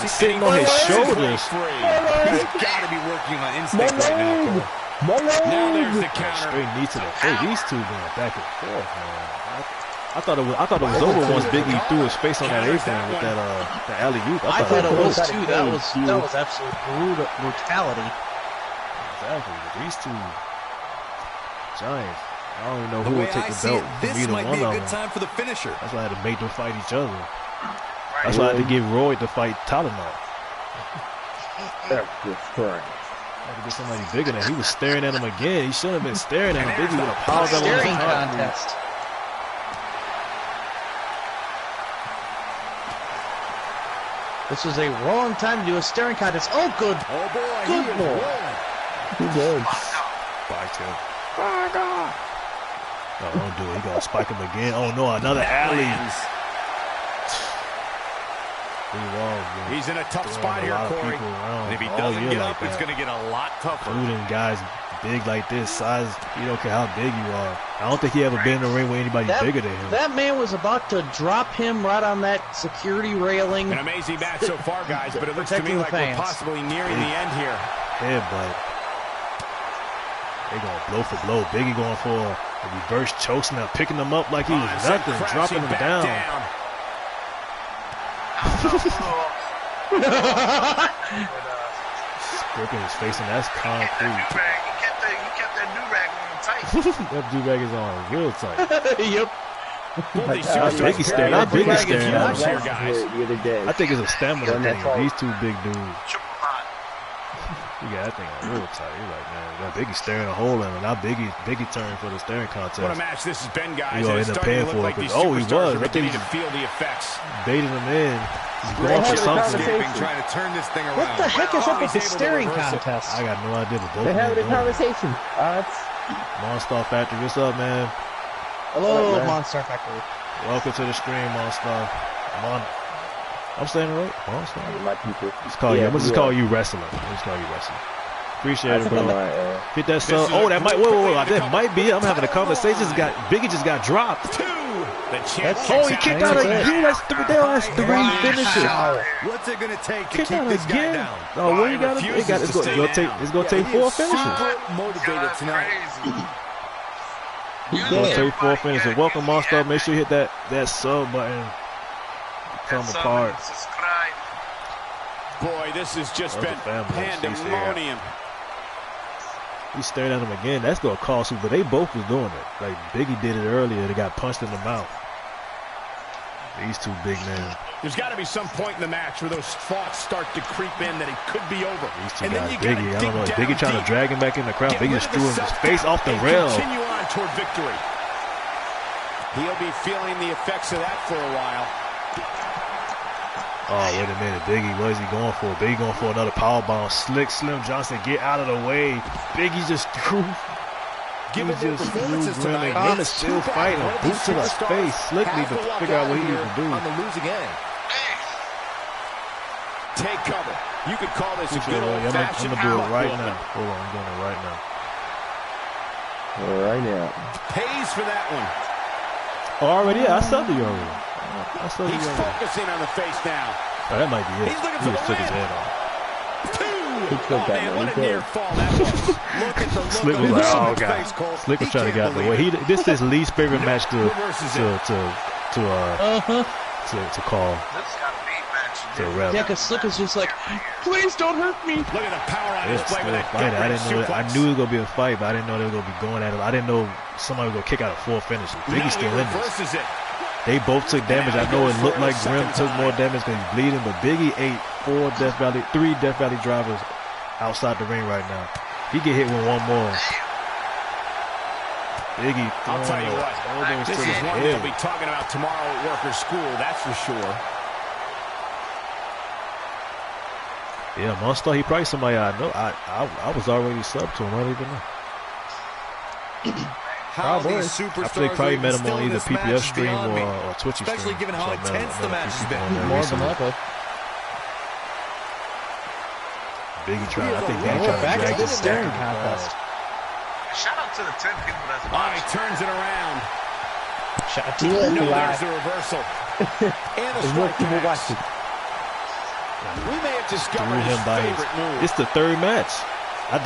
sitting on his shoulders. He's got to be working on instinct right now. Now there's the counter. Straight knee to the face. These two going back and forth, man. I thought it was over once Biggie threw his face on that apron with that the alley-oop. I thought it was too. That was absolute brutality. Exactly. These two giants. I don't even know who would take the belt from either one of them. This might be a good time for the finisher. That's why I had to make them fight each other. That's why I had to give Roy to fight Tylenol. That's destroying. I had to get somebody bigger than him. He was staring at him again. He shouldn't have been staring at him. Biggie would have piled up on his contest. This is a wrong time to do a staring contest. Oh, good. Oh, boy. Good boy. He did. Spike him. No, don't do it. He got to spike him again. Oh, no, another alley. He's in a tough spot here, Corey. And if he doesn't get up, it's going to get a lot tougher. Shooting guys big like this, size, you don't care how big you are. I don't think he ever been in a ring with anybody bigger than him. That man was about to drop him right on that security railing. An amazing match so far, guys, but it looks to me like we're possibly nearing the end here. Headbutt. They going blow for blow. Biggie going for a reverse choke now, picking him up like he was nothing, dropping him down. Scripting his face, and that's concrete. You kept that do-rag on tight. That do-rag is on real tight. Yep. Biggie staring at him. I think it's a stamina thing. These two big dudes. You got that thing on real tight. You're like, man, that Biggie staring a hole in him. Now Biggie turned for the staring contest. What a match this has been, guys. He end up paying for it. Oh, he was. I think to feel the effects. Baiting him in. He's going for something. Trying to turn this thing around. What the heck is up with the staring contest? I got no idea. But both they're having a conversation. Monstar Factory, what's up, man? Hello, Monstar Factory. Welcome to the stream, Monstar. I'm saying it right? Monstar. My people. I'm just call you wrestling. Appreciate it, bro. Hit that sub. Oh, that might. Whoa. That might be it. I'm having a conversation. Biggie just got dropped. Oh, he kicked out again. That's three finishes. What's it gonna take to keep this guy down? Oh, what you got to do? It's gonna take 4 finishes. Motivated tonight. It's gonna take 4 finishes. Welcome, Monster. Make sure you hit that sub button. Come apart. Boy, this has just been pandemonium. He stared at him again. That's gonna cost him, but they both was doing it. Like Biggie did it earlier. They got punched in the mouth. These two big men. There's got to be some point in the match where those thoughts start to creep in that it could be over. And then you got Biggie. I don't know. Biggie trying to drag him back in the crowd. Biggie just threw his face off the rail. Continue on toward victory. He'll be feeling the effects of that for a while. Oh, wait a minute. Biggie, what is he going for? Biggie going for another powerbomb. Slick Slim Johnson, get out of the way. Biggie just threw. He just threw Ren, and Ren is still fighting. Boot to the face. Slick needs to figure out what he needs to do. On the losing end. Take cover. You could call this a good old-fashioned I'm going to do it right now. Hold on, I'm doing it right now. Right now. Pays for that one. Oh, already? Yeah, I saw the already. He's focusing on the face now. Oh, that might be it. He's looking He for just the took his win. head off. Oh, man, what a near fall that was. Look at the look Slick was on like, his oh, God. face, Cole. Slick was trying to get out of the way. This is his least favorite match to call. To ref. Yeah, because Slick is just like, please don't hurt me. Look at the power on It's display still with a that fight. I didn't know. I suplex. knew it was gonna be a fight, but I didn't know they were gonna be going at it. I didn't know somebody was gonna kick out a full finish. Biggie's still in this. Reverses it. They both took damage. I know it looked like Grim took more damage because he's bleeding, but Biggie ate 3 Death Valley drivers outside the ring right now. He get hit with one more. Biggie, I'll tell you what, this is one they'll be talking about tomorrow at Workers' School, that's for sure. Yeah, Monster, he probably somebody I know. I was already subbed to him. I don't even know. Probably. I think they probably met him on either PPF stream or Twitch stream. Especially given how intense the match has been. More than likely. Biggie trying. I think Biggie trying to drag this staring contest. Shout out to the 10 people that's He watching. turns it around. Shout out to you. No, there's the reversal. And the strike connects. We may have discovered his favorite move. It's the third match.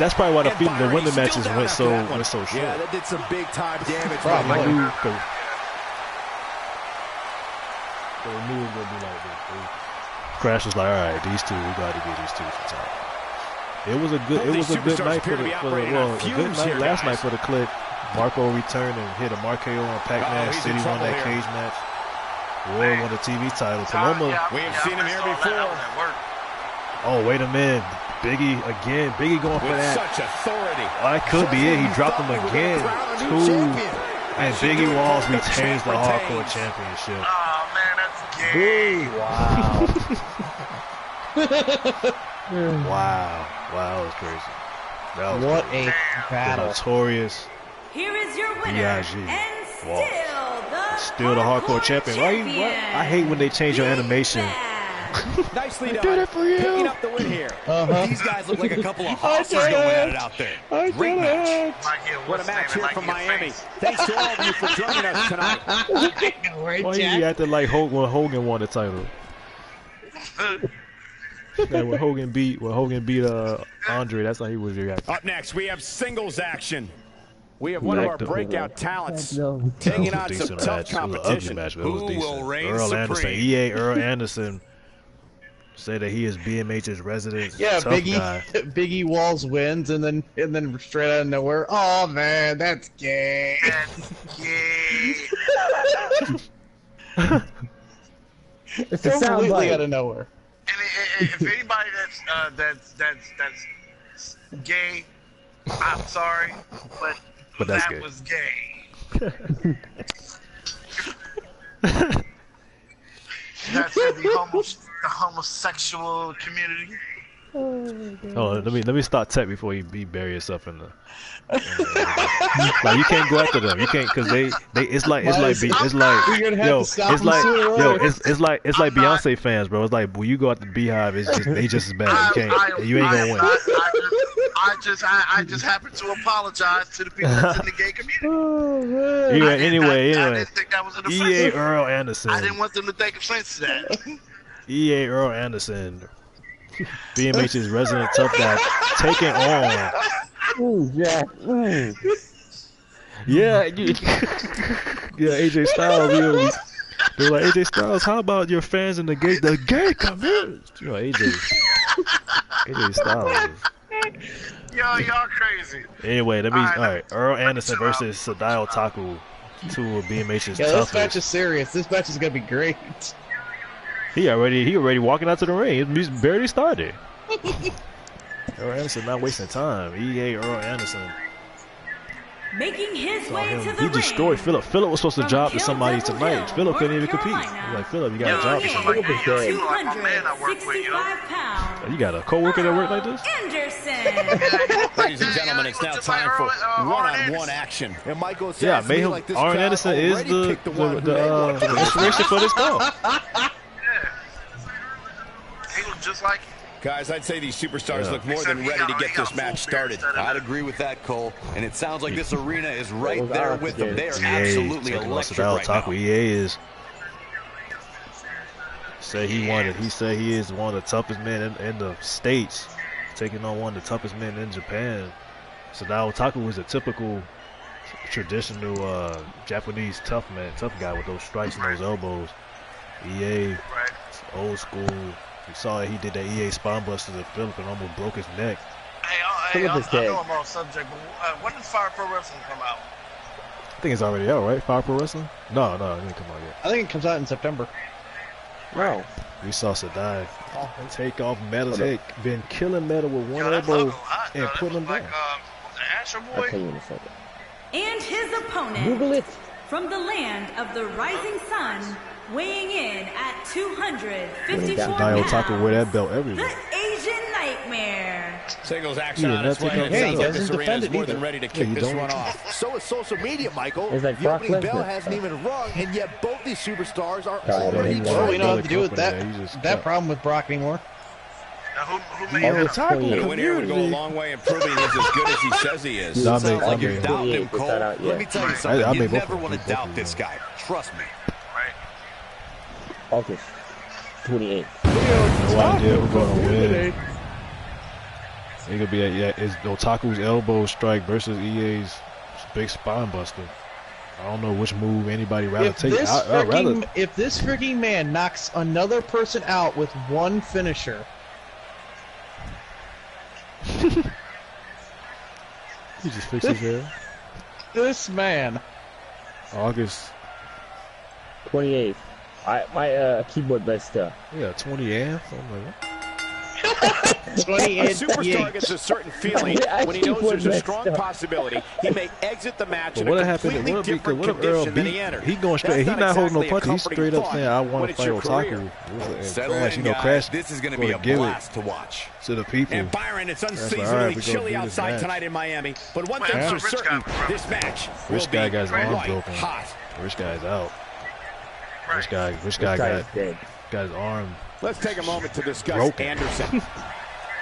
That's probably why the women matches went so short. Yeah, that did some big time damage. I knew it was gonna be like this. Crash was like, all right, these two, we got to get these two for time. It was a good night for the last night for the Click. Marco returned and hit a Marco on Pac-Man. City won that cage match. Roy won the TV title. Paloma. We have seen him here before. Oh, wait a minute. Biggie again. Biggie going for that. Such authority. Oh, that could be it. He dropped him again. 2. And Biggie Walls retains the Hardcore Championship. Oh, man, that's gay. Wow. Wow, that was crazy. That was What crazy. a battle. The notorious Here is your winner, B.I.G. and still the Hardcore Champion. Why? I hate when they change your animation. Nicely done. did it for you. Picking up the win here. These guys look like a couple of hosses going at it out there. Great match. What a match here from Miami. Thanks to all of you for joining us tonight. Why you acting like when Hogan won the title? When Hogan beat Andre, that's how he was reacting. Up next, we have singles action. We have one of our breakout talents taking on some tough competition. Who will reign Earl supreme? Anderson, EA Earl Anderson, say that he is BMH's resident tough guy. Biggie Walls wins, and then straight out of nowhere, oh man, that's gay. That's gay. It's completely out of nowhere. And if anybody that's gay, I'm sorry, but that's that gay. was gay. That's in the homosexual community. Oh, let me start tech before he bury himself in the. Like you can't go after them. You can't because it's like Beyonce fans, bro. It's like when you go after the Beehive, they just as bad. You ain't gonna win. I just happen to apologize to the people that's in the gay community. Yeah, anyway, I didn't think that was an offense. EA Earl Anderson. I didn't want them to take offense to that. EA Earl Anderson, BMH's resident tough guy, taking on. Yeah, AJ Styles. They're like, AJ Styles, how about your fans in the gay community? You know, AJ Styles. Y'all crazy. Anyway, all right. Earl Anderson versus Sadao Taku, 2 of BMH's toughest. This match is serious. This match is gonna be great. He already walking out to the ring. He's barely started. Earl Anderson not wasting time. EA Earl Anderson. Making his way to the ring. He destroyed Phillip. Phillip was supposed to drop to somebody tonight. Phillip couldn't even compete. He's like, Phillip, you got a job to somebody. You got a co-worker that work like this? Anderson. Ladies and gentlemen, it's now time for one-on-one action. And Michael says, yeah, Mayhem, like Arn Anderson is the inspiration for this call. Yeah. He looked just like him. Guys, I'd say these superstars look more than ready to get this match started. I'd agree with that, Cole. And it sounds like this arena is right there with them. They are absolutely electric right now. EA is. He said he is one of the toughest men in the States, taking on one of the toughest men in Japan. Sadao Taku was a typical, traditional Japanese tough guy with those strikes and those elbows. EA, old school. You saw that he did that EA spine buster to Phillip and almost broke his neck. Hey, I know I'm off subject, but when does Fire Pro Wrestling come out? I think it's already out, right? Fire Pro Wrestling? No, it didn't come out yet. I think it comes out in September. Wow. We saw Sadai take off Metal's head, been killing Metal with one elbow and putting him down. I'll tell you in a second. And his opponent, Google it. from the land of the rising sun, weighing in at 254 pounds, Taku wear that belt everywhere. the Asian Nightmare. Singles action on its way. It sounds like this arena is more than ready to kick this one off. So is social media, Michael. It's like the opening bell Lesnar. hasn't even rung, and yet both these superstars are already Well, we don't have to do with that problem with Brock anymore. Now, who made that? The win here would go a long way in proving he's as good as he says he is. Sounds like you're doubting him, Cole. Let me tell you something. You never want to doubt this guy. Trust me. August 28th. No idea who's going to win. It could be it's Otaku's elbow strike versus EA's big spine buster. I don't know which move anybody rather take. If this freaking man knocks another person out with one finisher. He just fixed his hair. This man. August 28th. My keyboard best stuff. Yeah, 20 amp. Something like that. 28. A superstar gets a certain feeling when he knows there's a strong possibility he may exit the match in a completely different condition than he entered. He going straight. He's not holding no punches. He's straight up saying, "I want to fight Otaku." Crash. This is going to be a blast to watch. To the people. And Byron, it's unseasonably chilly outside tonight in Miami. But one thing's for certain: this match will be white hot. Rich guy's out. Rich guy got his arm. Let's take a moment to discuss Anderson.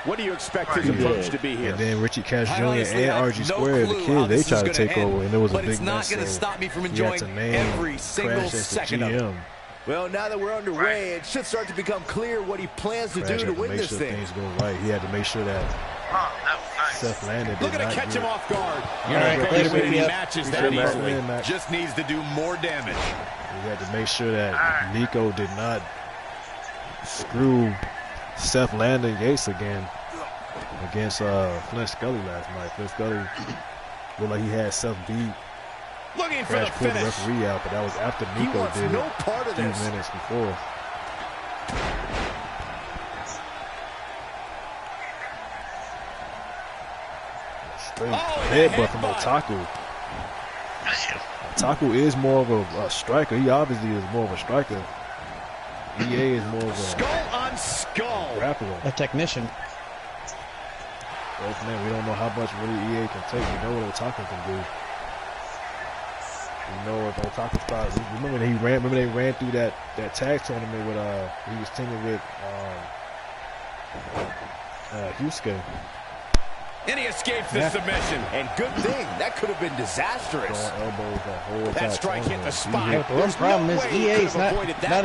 What do you expect his approach to be here? And then Richie Cash Jr. and RG Square, the kid, they tried to take over, and it was a big mess. But it's not going to stop me from enjoying every single second of it. Well, now that we're underway, it should start to become clear what he plans to do to win this thing. Things go right. He had to make sure that Seth Landon did not to catch him off guard. You're not going to win any matches that easily. Just needs to do more damage. He had to make sure that Nico did not screw Seth Landon Gates again against Flint Scully last night. Flint Scully looked like he had Seth beat. Looking for the pulled finish. The referee out, but that was after Nico did no it part of a few this. minutes before. Straight headbutt from Otaku. Otaku is more of a striker. He obviously is more of a striker. EA is more of a skull on skull grappler. A technician. Both men, we don't know how much really EA can take. We know what Otaku can do. We know if Otaku started. Remember they ran through that tag tournament with he was teaming with Yusuke. And he escapes the submission. And good thing, that could have been disastrous. That strike hit the spine. The one problem is EA's not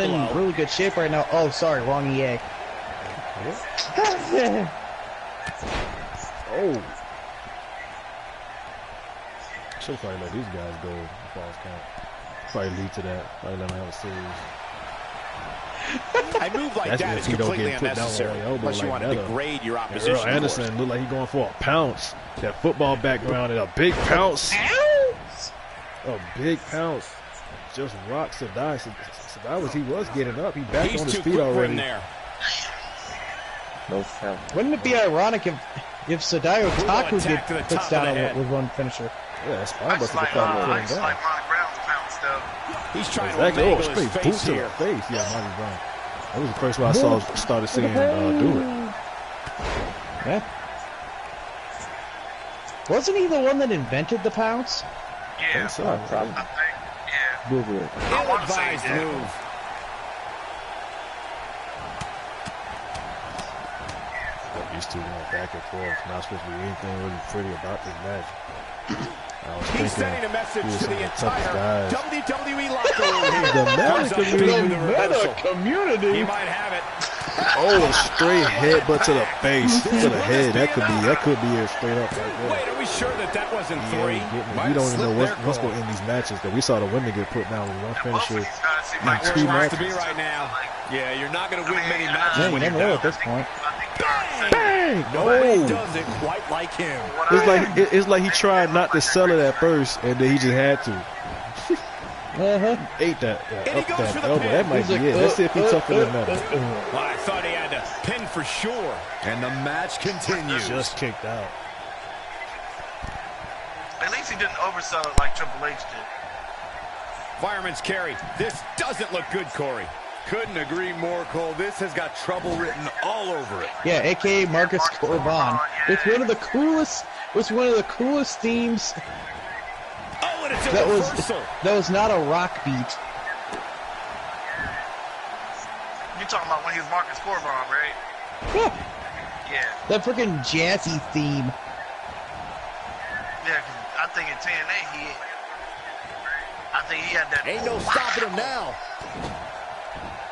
in really good shape right now. Oh, sorry, wrong EA. Oh. Should probably let these guys go as far as count. Probably lead to that. Probably let them have a series. A move like that is completely unnecessary unless you want to degrade your opposition. Earl Anderson looked like he's going for a pounce. That football background and a big pounce. A big pounce. Just rocks Sadai. He was getting up. He back on his feet already. There. No sound. Wouldn't it be ironic if Sadayo Taku puts down with one finisher? Yeah, that's fine. But like Monty Brown's pound stuff. He's trying to mangle his face here. Yeah, Monty Brown. That was the first one I started seeing do it. Yeah. Wasn't he the one that invented the pounce? Yeah, so. Probably. I think. Yeah. Google it. Ill-advised move. These two going back and forth. Not supposed to be anything really pretty about this match. He's sending a message to the entire WWE locker room here. The meta community. He might have it. Oh, a straight headbutt to the face, to the head. That could be it straight up right there. Wait, are we sure that wasn't three? We don't even know what's going to end these matches. Because we saw the women get put down with one finisher in 2 matches. To be right now. Yeah, you're not going to win many matches. Yeah, you never know at this point. Bang! Nobody does it quite like him. It's like he tried not to sell it at first, and then he just had to. Ate that up that elbow. That might be it. Let's see if he's tougher than that. Well, I thought he had to pin for sure. And the match continues. Just kicked out. At least he didn't oversell it like Triple H did. Fireman's carry. This doesn't look good, Corey. Couldn't agree more, Cole. This has got trouble written all over it. Yeah, a.k.a. Marcus Corban. With one of the coolest themes. Oh, and it's a reversal. That was not a rock beat. You're talking about when he was Marcus Corban, right? Yeah. That freaking jazzy theme. Yeah, because I think in TNA he had that. Ain't no stopping him now.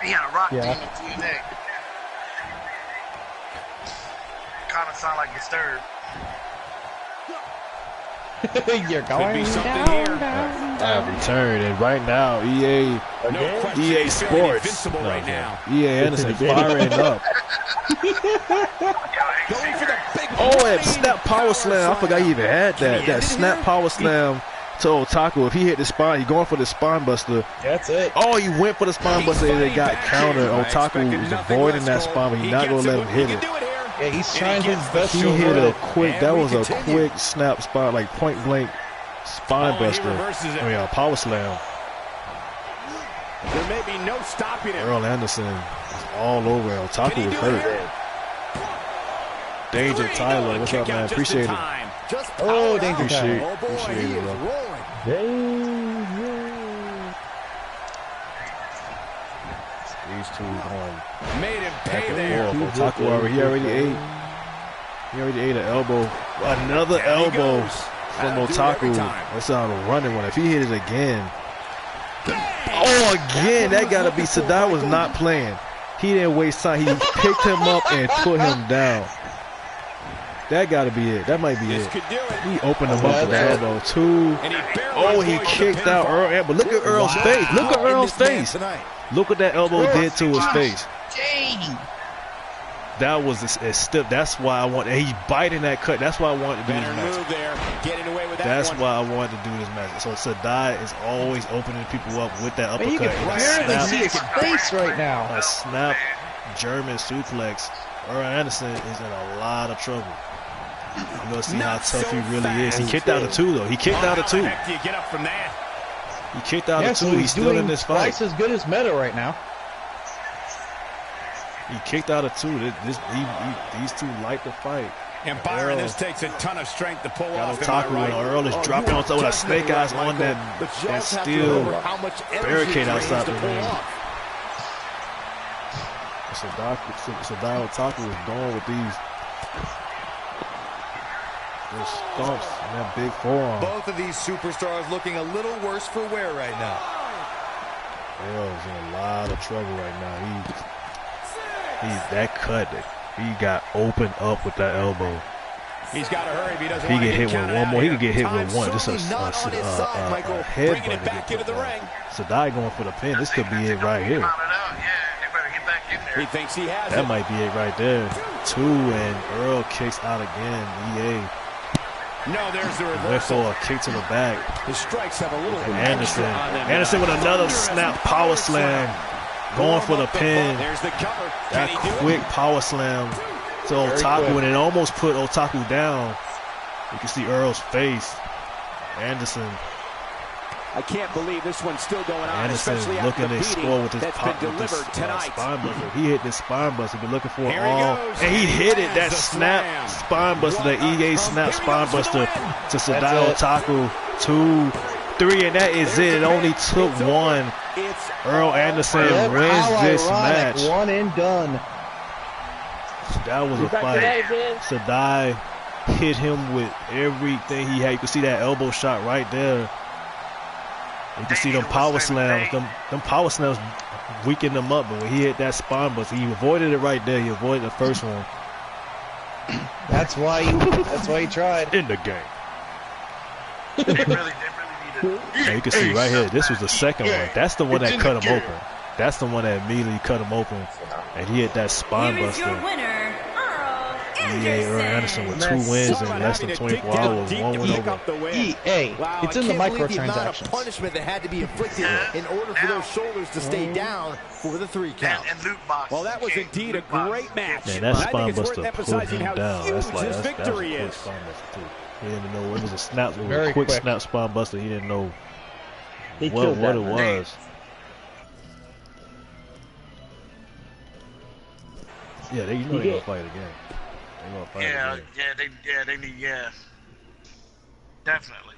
He had a rock team in TNA. Kind of sound like Disturbed. You're going down, here. I have returned, and right now EA Sports, right now. EA Anderson firing up. Going for the big that snap power slam! I forgot he even had that snap power slam to Otaku. If he hit the spine, he's going for the spine buster. That's it. Oh, he went for the spine buster and it got countered. Otaku was avoiding that spine, but he's not going to let him hit it. Yeah, he's trying his best. He hit a quick, that was a quick snap spot, like point blank spine buster. I mean, power slam. There may be no stopping it. Earl Anderson is all over. Otaku was hurt. Danger Tyler, what's up, man? Appreciate it. Oh, Danger Tyler. Appreciate it, bro. These two going. Made him pay there. Otaku he already ate. He already ate an elbow. Another elbow from Otaku. That's not a running one. If he hit it again. Oh, again. That got to be. Sadai was not playing. He didn't waste time. He picked him up and put him down. That got to be it. That might be it. He opened him up with the elbow, too. Oh, he kicked out Earl. But look at Earl's face. Look at Earl's face. Look what that elbow did to his face. Dang. That was a step. That's why I want. He's biting that cut. That's why I wanted to do this match. That's why I wanted to do this match. So Sadai is always opening people up with that uppercut. You can barely see his face right now. A snap German suplex. Earl Anderson is in a lot of trouble. You're going to see how tough he really is. He kicked out of 2, though. He kicked out of 2. How the heck do you get up from that? He kicked out of 2. He's still in this fight. Twice as good as Meta right now. He kicked out of 2. These two like to fight. And Byron, this takes a ton of strength to pull off. Taku and Earl is dropping on top with a snake eyes on that steel barricade outside the ring. Sadai Otaku is going with these stumps and that big forearm. Both of these superstars looking a little worse for wear right now. Earl's in a lot of trouble right now. He's that cut. He got opened up with that elbow. He's got to hurry if he doesn't want to get hit with one more. He could get hit with one. Just a headbutt. Back into the ring. Sadai going for the pin. This could be it right here. He thinks he has that might be it right there. 2 and Earl kicks out again. EA. No, there's the reversal. Went for a kick to the back. The strikes have a little Anderson. on them. Anderson with another snap power slam. Going for the pin. There's the cover. That quick power slam to Otaku, and it almost put Otaku down. You can see Earl's face. Anderson. I can't believe this one's still going on. Anderson looking to score with his spine buster. He hit this spine buster. Been looking for it all, and he hit it. That snap spine buster, the EA snap spine buster to Sadai Otaku. 2, 3, and that is it. It only took one. Earl Anderson wins this match. One and done. That was a fight. Sadai hit him with everything he had. You can see that elbow shot right there. You can see them power slams. Them power slams weakened him up, but when he hit that spine buster, he avoided it right there. He avoided the first one. That's why he tried. In the game. They really needed it. And you can see right here, this was the second one. That's the one that cut him open. That's the one that immediately cut him open. And he hit that spine buster. Earl Anderson with 2 wins in less than 24 hours. 1 win over. EA. It's in the microtransactions. Punishment that had to be inflicted in order for those shoulders to stay down for the 3 count. And loot box. Well, that was indeed a great match. Man, that spine buster put him down. That's like his victory is. He didn't know it was a snap. It was a quick snap spine buster. He didn't know what it was. Yeah, you know they're gonna fight again. Yeah, definitely.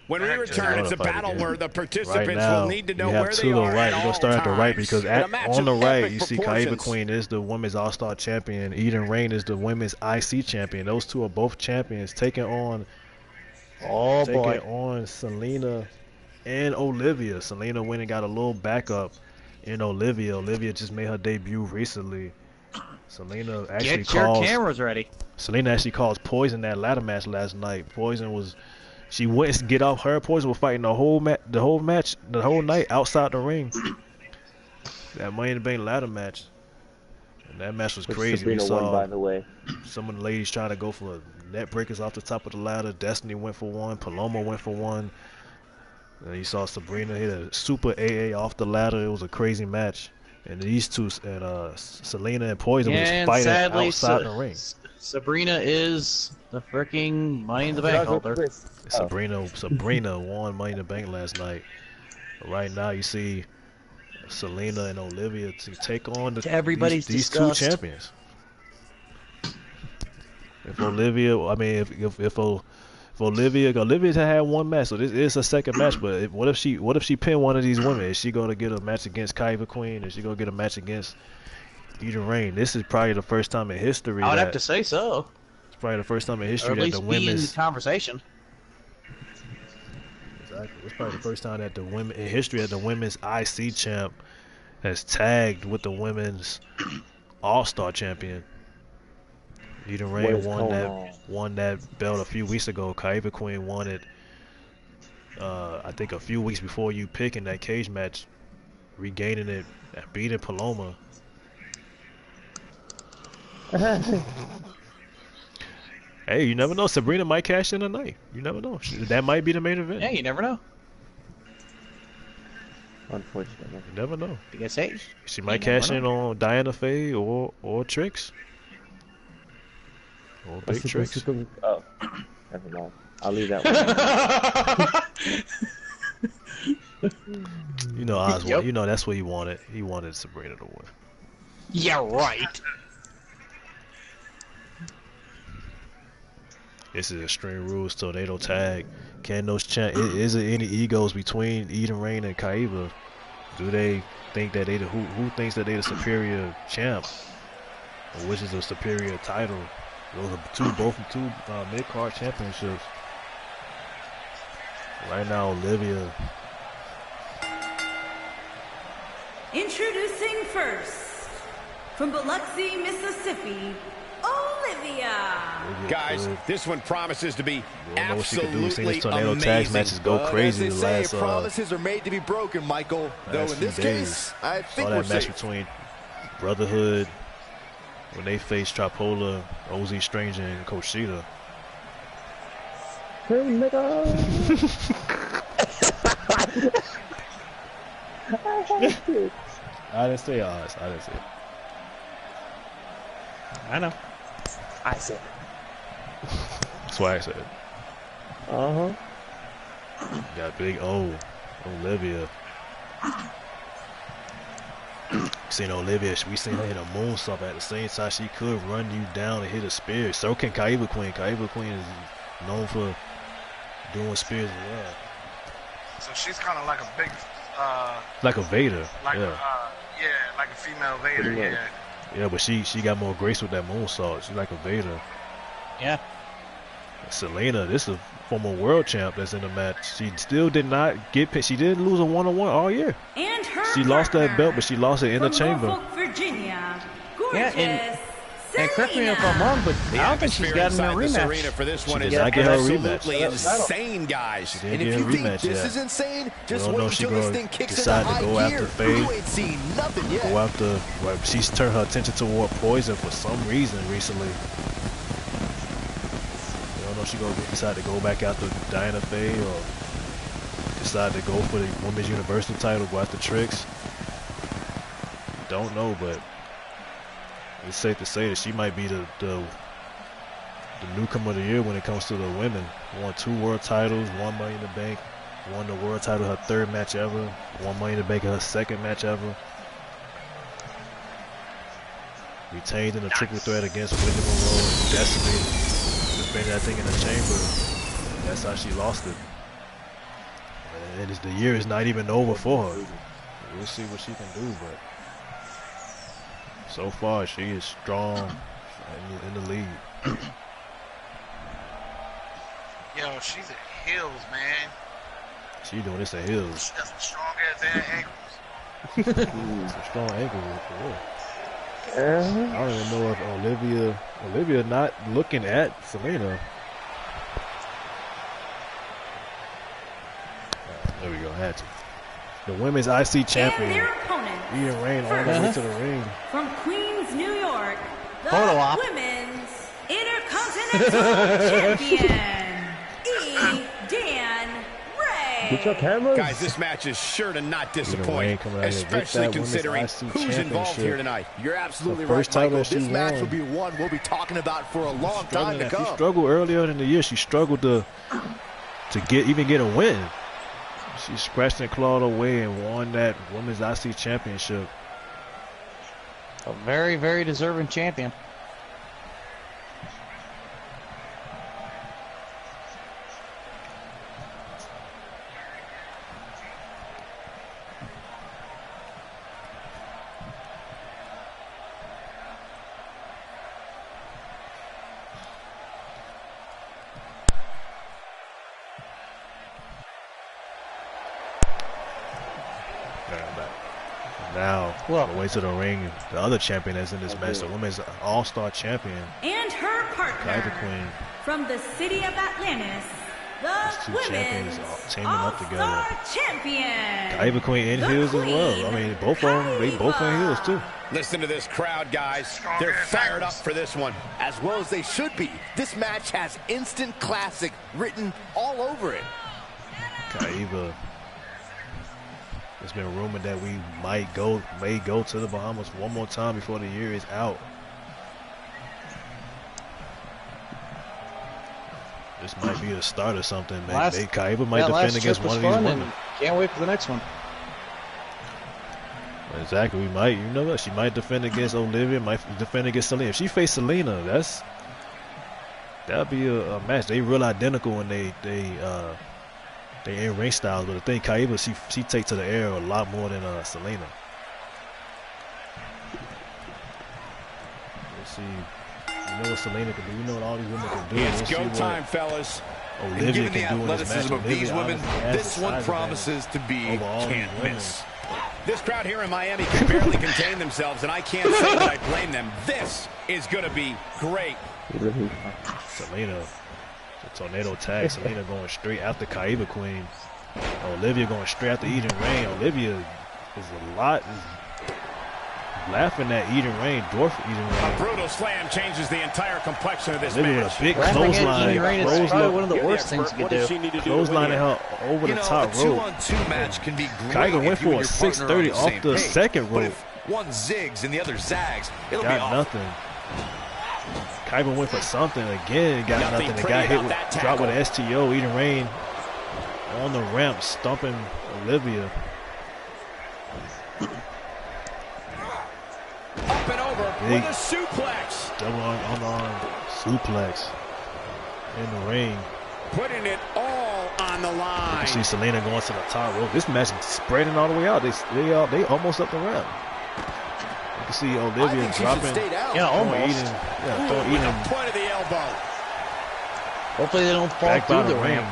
When we return, it's a battle where the participants will need to know where they to the are. right. You're gonna start at the right because on the right you see Kaiba Queen is the women's All-Star champion. Eden Rain is the women's IC champion. Those two are both champions taking on Selena and Olivia. Selena went and got a little backup in Olivia. Olivia just made her debut recently. Selena actually Get your cameras ready. Selena actually caused Poison that ladder match last night. Poison was, she went to get off her. Poison was fighting the whole night outside the ring. That Money in the Bank ladder match. And that match was crazy. We saw by the way. Some of the ladies trying to go for net breakers off the top of the ladder. Destiny went for one. Paloma went for one. And you saw Sabrina hit a super AA off the ladder. It was a crazy match. And these two, and Selena and Poison was fighting outside the ring. Sabrina is the freaking Money in the Bank holder. Sabrina won Money in the Bank last night. Right now, you see Selena and Olivia to take on these two champions. If Olivia, I mean, if Olivia had one match, so this is a second match. But what if she pinned one of these women? Is she gonna get a match against Kaiba Queen? Is she gonna get a match against Eden Rain? This is probably the first time in history. I would have to say so. It's probably the first time in history that the women's in the conversation. Exactly. It's probably the first time that the women in history that the women's IC champ has tagged with the women's All-Star champion. Eden Rain won that belt a few weeks ago. Kaiba Queen won it, I think a few weeks before you picking that cage match, regaining it and beating Paloma. Hey, you never know. Sabrina might cash in tonight. You never know. That might be the main event. Yeah, you never know. Unfortunately. You never know. Because hey, she might cash in on Diana Faye or Trix. Or Big Tricks. Oh, never mind. I'll leave that one. You know, Oswald. You know that's what he wanted. He wanted Sabrina to win. Yeah, right. This is Extreme Rules Tornado Tag. Can those is there any egos between Eden Rain and Kaiba? Do they think that who thinks that they the superior champ, or which is the superior title? Those are both two mid-card championships. Right now, Olivia. Introducing first, from Biloxi, Mississippi, Olivia. Guys, this one promises to be absolutely amazing. Tornado Tag matches go crazy. The last promises are made to be broken, Michael. Though in this case, I think we're safe. Match between Brotherhood when they faced Trapola, OZ Stranger, and Koshida. cream, nigga. I didn't say odds. I didn't say it. I know. I said. That's why I said. Got big O. Olivia. Seen Olivia, we seen her hit a moonsault, but at the same time she could run you down and hit a spear. So can Kaiba Queen. Kaiba Queen is known for doing spears as well. So she's kind of like a big, like a Vader. Like yeah. Like a female Vader. Yeah. Yeah, but she got more grace with that moonsault. She's like a Vader. Yeah. Selena, this is a former world champ that's in the match. She still did not get picked. She didn't lose a one-on-one all year. And she lost that belt, but she lost it in the chamber. Norfolk, Virginia. Gorgeous. Yeah, and correct me if I'm wrong, but I don't think she's gotten a rematch. For this one she did not get her absolutely rematch. Insane, guys. And if you think this is insane, just wait until this thing kicks into high gear. You ain't seen nothing yet. Go after, she's turned her attention toward Poison for some reason recently. I don't know if she gonna decide to go back after Diana Faye or decide to go for the Women's Universal title, go after Trix. Don't know, but it's safe to say that she might be the newcomer of the year when it comes to the women. Won 2 world titles, 1 Money in the Bank, won the world title her 3rd match ever, 1 Money in the Bank her 2nd match ever. Retained in a triple threat against Wendy Monroe and Destiny. Defended that thing in the chamber. That's how she lost it. And the year is not even over for her. We'll see what she can do, but so far she is strong in the lead. Yo, she's at heels, man. She doing this at heels. She got some strong ass ankles. Some strong ankles for real. I don't even know if Olivia not looking at Selena. There we go, had to. The women's IC champion. And their opponent. Ian Rain all the way to the ring. From Queens, New York, the Photo-op. Women's Intercontinental Champion, Dan Ray. Get your cameras. Guys, this match is sure to not disappoint, especially considering who's involved here tonight. You're absolutely right, Michael. This match will be one we'll be talking about for a long time to come. She struggled earlier in the year. She struggled to get a win. She scratched and clawed her way and won that Women's IC Championship. A very, very deserving champion. Now, on the way to the ring, the other champion that's in this match, the Women's All-Star Champion. And her partner. Kaiba Queen. From the city of Atlantis, the Women's All-Star Champion. Kaiba Queen in heels as well. I mean, both of them, they both in heels too. Listen to this crowd, guys. They're fired up for this one. As well as they should be. This match has instant classic written all over it. Kaiba. It's been rumored that we may go to the Bahamas one more time before the year is out. This might be the start of something, man. Kaiba might defend against one of these women. Can't wait for the next one. Exactly, we might. You know what? She might defend against Olivia, might defend against Selena. If she faced Selena, that'd be a match. They real identical when they in ring styles, but the thing, Kaiba, she takes to the air a lot more than Selena. Let's see. You know what Selena can do. You know what all these women can do. It's go time, fellas. Olivia given the can do athleticism of these women, this one size promises to be can't miss. This crowd here in Miami can barely contain themselves, and I can't say that I blame them. This is going to be great. Selena. Tornado tag. Selena going straight after Kaiba Queen. Olivia going straight after Eden Rain. Olivia is laughing at Eden Rain, dwarf Eden Rain. A brutal slam changes the entire complexion of this Living match. with a big clothesline. Eden Rain is probably one of the worst things you can do. Clotheslining her over the top rope. A 2-on-2 match can be great. Kaiba went for a 630 off the second rope. One zigs and the other zags, it'll be got nothing. Kaiba went for something again, got nothing. And got hit with, dropped with an STO. Eden Rain on the ramp, stomping Olivia. Up and over Big with a suplex. Double arm suplex in the ring. Putting it all on the line. You can see Selena going to the top rope. This match is spreading all the way out. They almost up the ramp. You can see Olivia dropping. Yeah, almost. Throwing Eden. Point of the elbow. Hopefully they don't fall Back through by the the ring.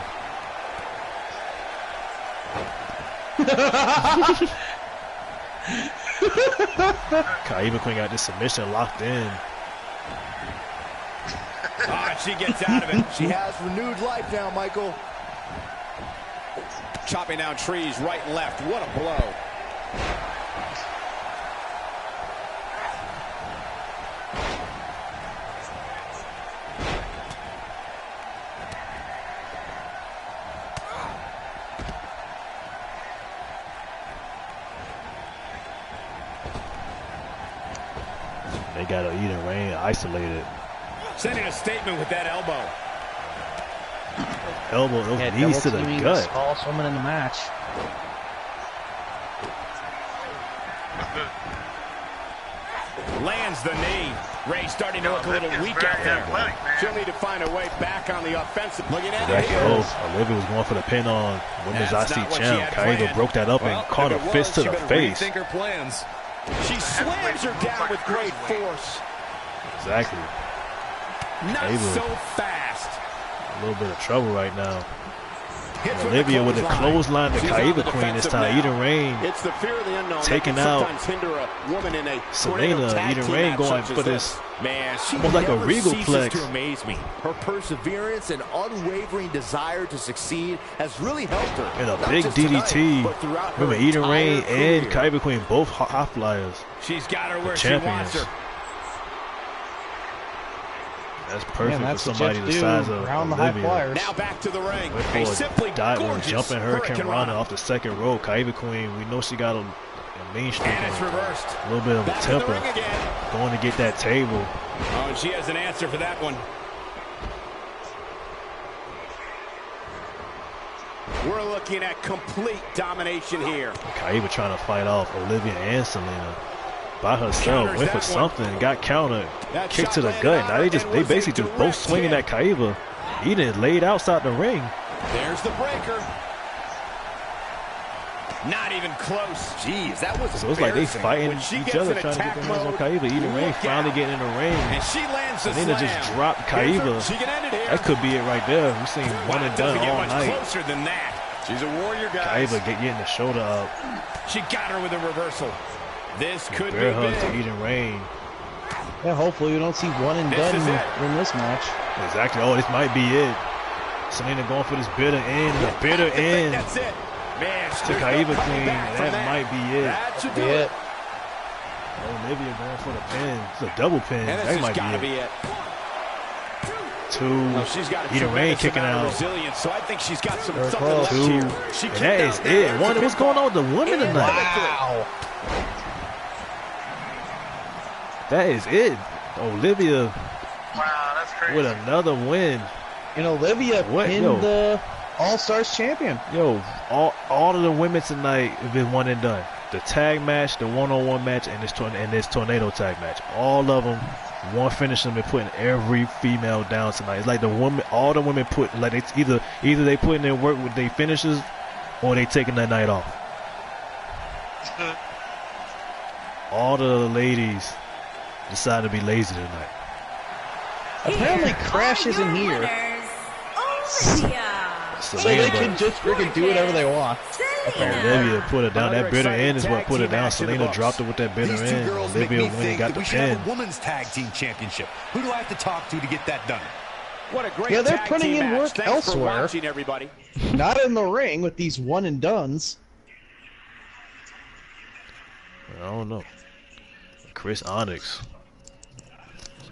Kaiba Queen got this submission locked in. Ah, she gets out of it. She has renewed life now, Michael. Chopping down trees right and left. What a blow. They got Eden Rain isolated. Sending a statement with that elbow. Elbow, those knees to the gut. Smallest woman in the match. Lands the knee. Ray starting to look a little weak out there. She'll need to find a way back on the offensive. Looking at it. Olivia was going for the pin on Women's IC champ. Kaiba broke that up and caught a fist to the face. Think her plans. She slams her down with great force. Exactly. Not so fast. A little bit of trouble right now. Olivia with a clothesline to Kaiba Queen this time. Eden Rain it's the fear of the unknown taking out Selena. Eden Rain going for this, man, she almost like a regal plex. To amaze me. Her perseverance and unwavering desire to succeed has really helped her. And a big DDT. Remember, Eden Rain and Kaiba Queen both high flyers. She's got her where she wants her. That's perfect for somebody the size of Olivia. Now back to the ring. Went for a jumping Hurricane Rana off the second row. Kaiba Queen, we know she got a mean streak. And it's reversed. A little bit of a temper. Going to get that table. Oh, and she has an answer for that one. We're looking at complete domination here. Kaiba trying to fight off Olivia and Selena. By herself, went for something, got countered, kicked to the gut. Now they basically just both swinging at Kaiba. Eden laid outside the ring. There's the breaker. Not even close. Jeez, that was so it's like they fighting each other trying to get their hands on Kaiba. Eden Rain finally getting in the ring. And she lands the Selena just dropped Kaiba. That could be it right there. We've seen one and done all night. Closer than that. She's a warrior, guys. Kaiba getting the shoulder up. She got her with a reversal. This could be bear hug big. to Eden Rain. Yeah, hopefully we don't see one and done in this match. Exactly. Oh, this might be it. Selena going for this bitter end. The bitter end. That's it. Man, to Kaiba Queen. That might be it. That should do it. Olivia going for the pin. It's a double pin. And that might be it. Two. She's got Eden Rain kicking out. Resilience, so I think she's got something left two. here. And that is it. What's going on with the women tonight? Wow. That is it. Olivia that's crazy. with another win. And Olivia pinned the All-Stars champion. Yo, all of the women tonight have been one and done. The tag match, the one-on-one match, and this tornado tag match. All of them, one finish them and putting every female down tonight. It's like all the women put, like it's either they put in their work with their finishes or they taking that night off. All the ladies decided to be lazy tonight. Apparently Crash isn't here. So they can just freaking do whatever they want. Olivia put her down. That bitter end is what put her down. Selena dropped her with that bitter end. Olivia went and got the pin. Women's Tag Team Championship. Who do I have to talk to get that done? What a great they're putting in work elsewhere. Watching, everybody. Not in the ring with these one and dones. I don't know. Chris Onyx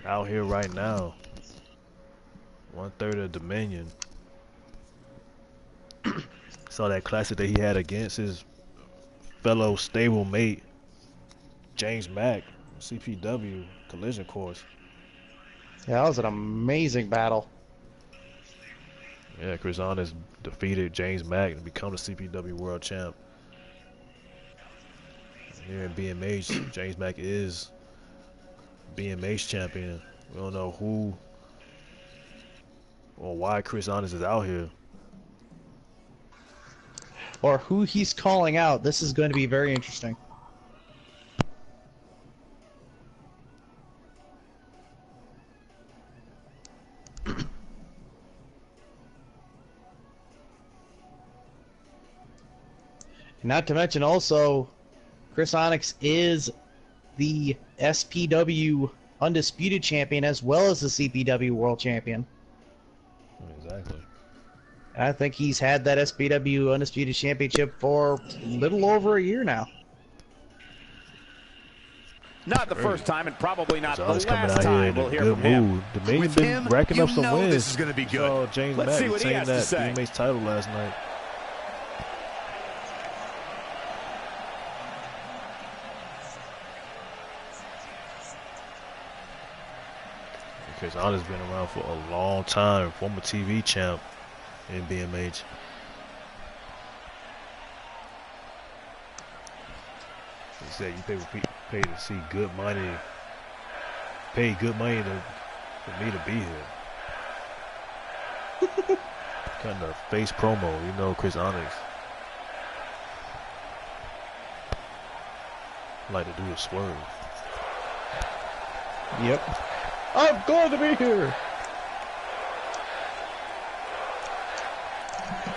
out here right now. 1/3 of Dominion. Saw that classic that he had against his fellow stablemate James Mack, CPW Collision Course. Yeah, that was an amazing battle. Yeah, Chris Onyx defeated James Mack and become the CPW World Champ. Here in BMH, James Mack is BMH champion. We don't know who or why Chris Onyx is out here. Or who he's calling out. This is going to be very interesting. Not to mention also, Chris Onyx is the SPW Undisputed Champion as well as the CPW World Champion. Exactly. I think he's had that SPW Undisputed Championship for a little over a year now. Not the first time, and probably not the last coming out time here we'll in hear a from good him. mood. Dominion's been racking up some wins. This is going to be good. James Let's Mack see what he retained has to that say. BMH title last night. Chris Onyx has been around for a long time, former TV champ in BMH. He said you pay to see good money, pay good money for me to be here. Kind of face promo, you know, Chris Onyx. Like to do a swerve. Yep. I'm glad to be here.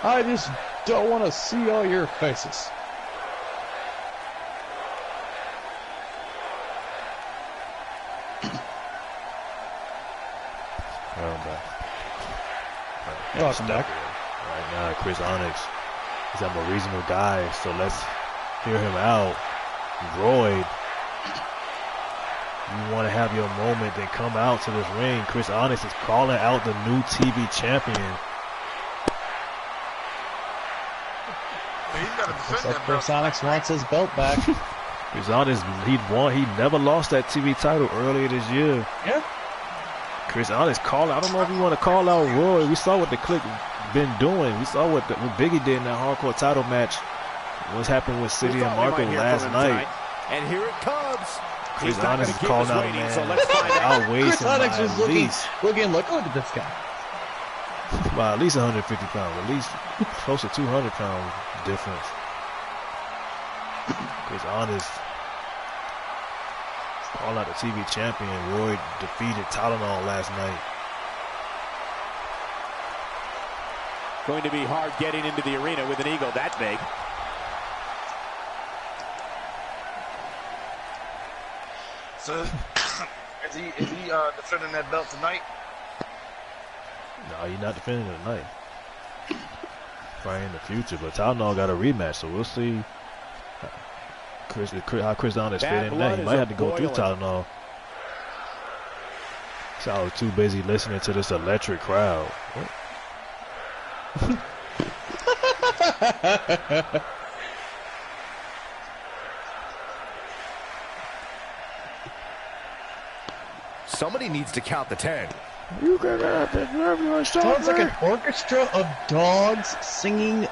I just don't want to see all your faces. Welcome back. Right now, Chris Onyx is a more reasonable guy, so let's hear him out. Roy, you want to have your moment, then come out to this ring. Chris Onyx is calling out the new TV champion. Looks like Chris Onyx wants his belt back. Chris Onyx, he never lost that TV title earlier this year. Yeah. Chris Onyx call out. I don't know if you want to call out Roy. We saw what the Click been doing. We saw what Biggie did in that hardcore title match. What's happened with City and Marco last night. And here it comes. Chris Onyx is calling out, man. So let's find out. Chris Onyx was looking like, look at this guy. By at least 150 pounds, at least close to 200 pounds difference. Chris Onyx calling out the TV champion. Roy defeated Tylenol last night. Going to be hard getting into the arena with an ego that big. So, is he defending that belt tonight? No, he's not defending it tonight. Probably in the future, but Tylenol got a rematch, so we'll see how Chris Onyx fit in that. He might have to go through Tylenol. So I was too busy listening to this electric crowd. What? Somebody needs to count the 10. You can have it. Everyone sounds like an orchestra of dogs singing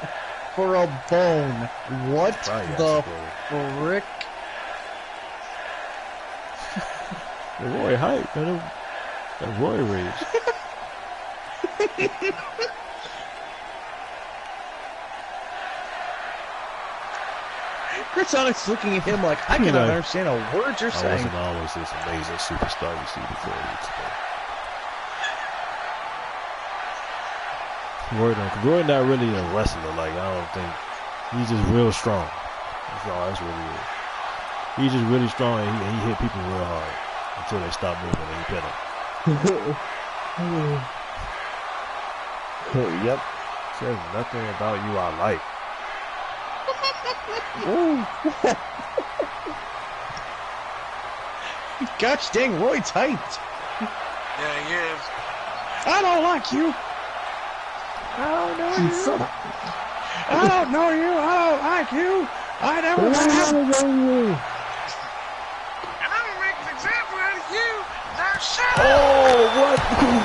for a bone. What the frick? The Roy hype, man. That Roy rage. Chris Onyx looking at him like, I cannot understand a word you're saying. I wasn't always this amazing superstar you see before you today. Roy not really a wrestler. Like, I don't think he's just real strong. That's really it. He's just really strong, and he hit people real hard until they stop moving and he pin them. Yep. Says nothing about you I like. Gosh dang, Roy's hyped. Yeah, he is. I don't like you. I don't know you. I don't know you. I don't like you. I never have. And I'm gonna make an example out of you. Now shut up. Oh, what?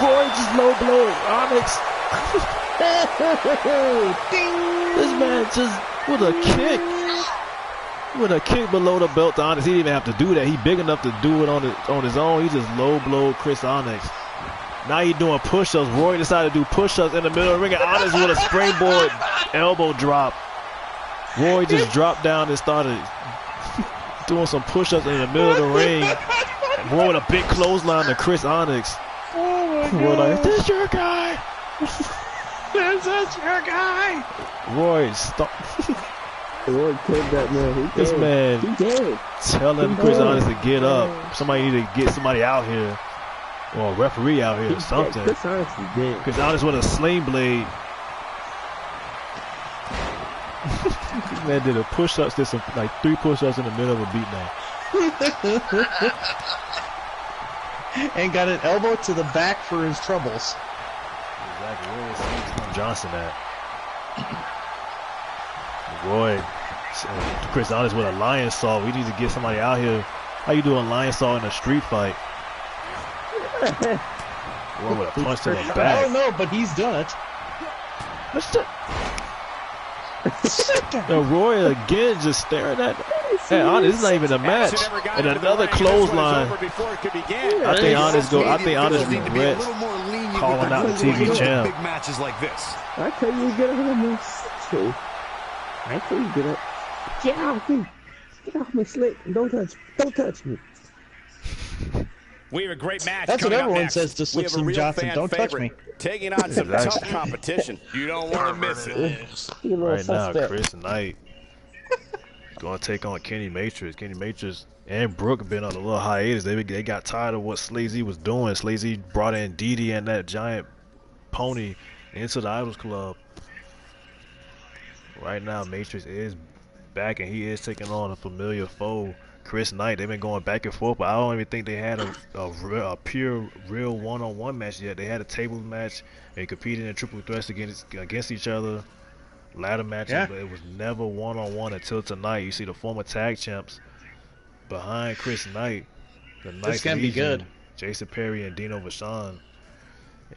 Roy just low blow Onyx. This man just with a kick. With a kick below the belt to Onyx. He didn't even have to do that. He big enough to do it on his own. He just low blow Chris Onyx. Now he doing push-ups. Roy decided to do push-ups in the middle of the ring. And Onyx with a springboard elbow drop. Roy just dropped down and started doing some push-ups in the middle of the ring. And Roy with a big clothesline to Chris Onyx. Oh my Roy God. like, this your guy. This is your guy. Roy, stop. Roy killed that man. This man He dead. telling Chris Onyx to get up. Somebody need to get somebody out here. Or a referee out here or something. Chris Onyx is dead. Chris Onyx with a sling blade. This man did a push-ups, did some like 3 push-ups in the middle of a beatdown. And got an elbow to the back for his troubles. Exactly. Where is Tom Johnson at? Roy, Chris Onyx with a lion saw. We need to get somebody out here. How you do a lion saw in a street fight? Roy with a punch to the I back. don't know, but he's done it. And Roy again just staring at Onyx. This is not even a match. And another clothesline. I think Onyx regrets calling out the TV champ. Big matches like this. I tell you, get on this. I tell you, get up. Get off me. Get off me, Slick. Don't touch me. We have a great match. That's what coming up everyone next. says to We have a Slickson real Johnson. fan Don't touch favorite, me. Taking on some tough competition. You don't want to miss it. Right now, Chris Knight going to take on Kenny Matrix. Kenny Matrix and Brooke been on a little hiatus. They got tired of what Slazy was doing. Slazy brought in Didi and that giant pony into the Idols Club. Right now, Matrix is back and he is taking on a familiar foe, Chris Knight. They've been going back and forth, but I don't even think they had a pure, real one-on-one match yet. They had a tables match. They competed in triple threats against each other. Ladder matches, but it was never one-on-one until tonight. You see the former tag champs behind Chris Knight. The This can be good. Jason Perry and Dino Vachon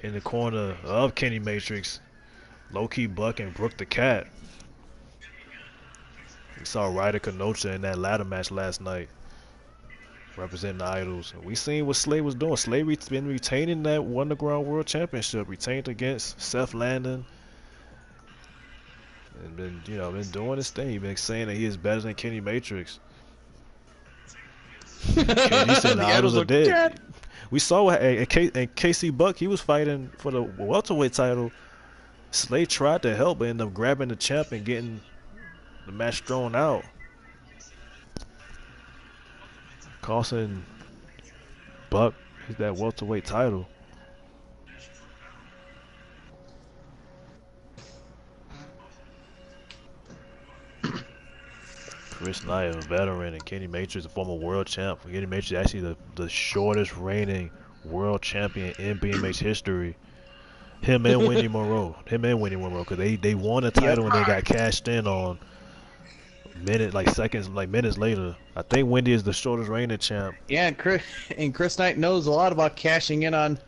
in the corner of Kenny Matrix. Low-key Buck and Brooke the Cat. We saw Ryder Kanocha in that ladder match last night, representing the Idols. We seen what Slay was doing. Slay been retaining that Underground World Championship, retained against Seth Landon, and been doing his thing. He been saying that he is better than Kenny Matrix. He said the Idols are dead. We saw in KC Buck, he was fighting for the welterweight title. Slay tried to help, but ended up grabbing the champ and getting the match thrown out. Costing Buck that welterweight title. Chris Knight, a veteran, and Kenny Matrix, a former world champ. Kenny Matrix is actually the shortest reigning world champion in BMH history. Him and Wendy Monroe. Because they won a title and they got cashed in on minutes later. I think Wendy is the shortest reigning champ. Yeah, and Chris Knight knows a lot about cashing in on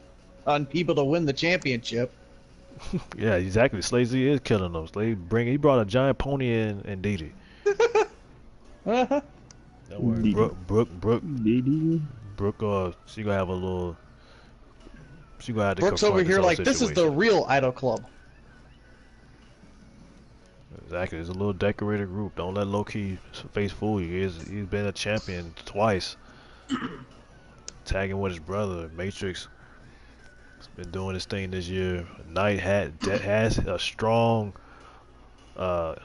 people to win the championship. Yeah, exactly. Slazy is killing them. He brought a giant pony in and Didi. Uh-huh. Don't worry. Brooke, she gonna have a little. She gonna have to. Brooke's over here like, this is the real Idol Club. Exactly. It's a little decorated group. Don't let low-key face fool you. He's been a champion twice. Tagging with his brother. Matrix has been doing his thing this year. Knight has a strong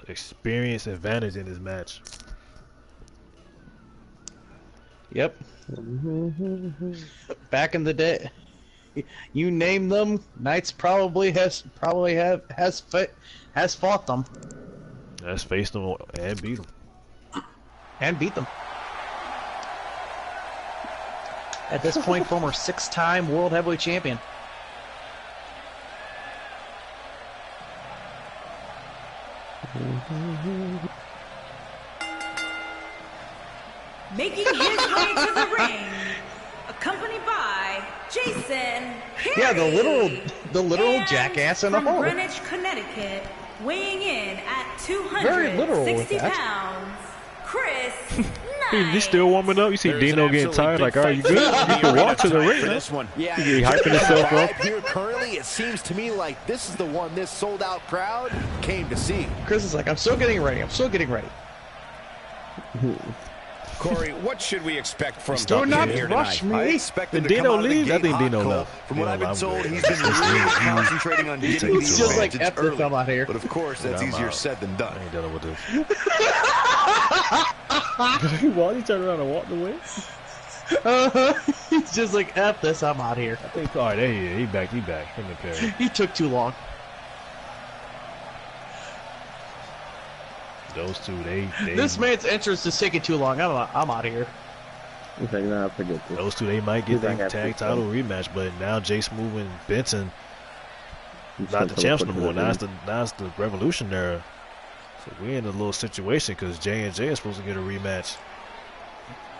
experience advantage in this match. Yep. Back in the day, you name them, Knights probably has fought them. Has faced them and beat them. And beat them. At this point, former 6-time World Heavyweight Champion. Making his way to the ring, accompanied by Jason Perry. Yeah, the literal jackass in a hole. From Greenwich, Connecticut, weighing in at 260 pounds, Chris Knight. He's still warming up. You see Dino getting tired. Like, all right, you good? You can walk to the ring. This one. Yeah, he's hyping himself up. Here currently, it seems to me like this is the one this sold-out crowd came to see. Chris is like, I'm still getting ready. I'm still getting ready. Corey, what should we expect from Do not here rush tonight? I me. expect Did him to come Dino out of the leave? I gate think hot Dino cold. left. From what I've been I'm told, good. he's been really concentrating on getting He's the just like, advantage F this, early. I'm out here. But of course, that's easier said than done. I ain't dealing with this. Why he turned around and walked away? He's just like, F this, I'm out here. I think, all right, there he is. He back. Him and Perry. He took too long. Those two, they This man's entrance is taking too long. I'm out of here. Those two, they might get that tag title rematch, but now Jay Smooth and Benson not the champs no more. Now it's the Revolution era. So we're in a little situation because J&J is supposed to get a rematch.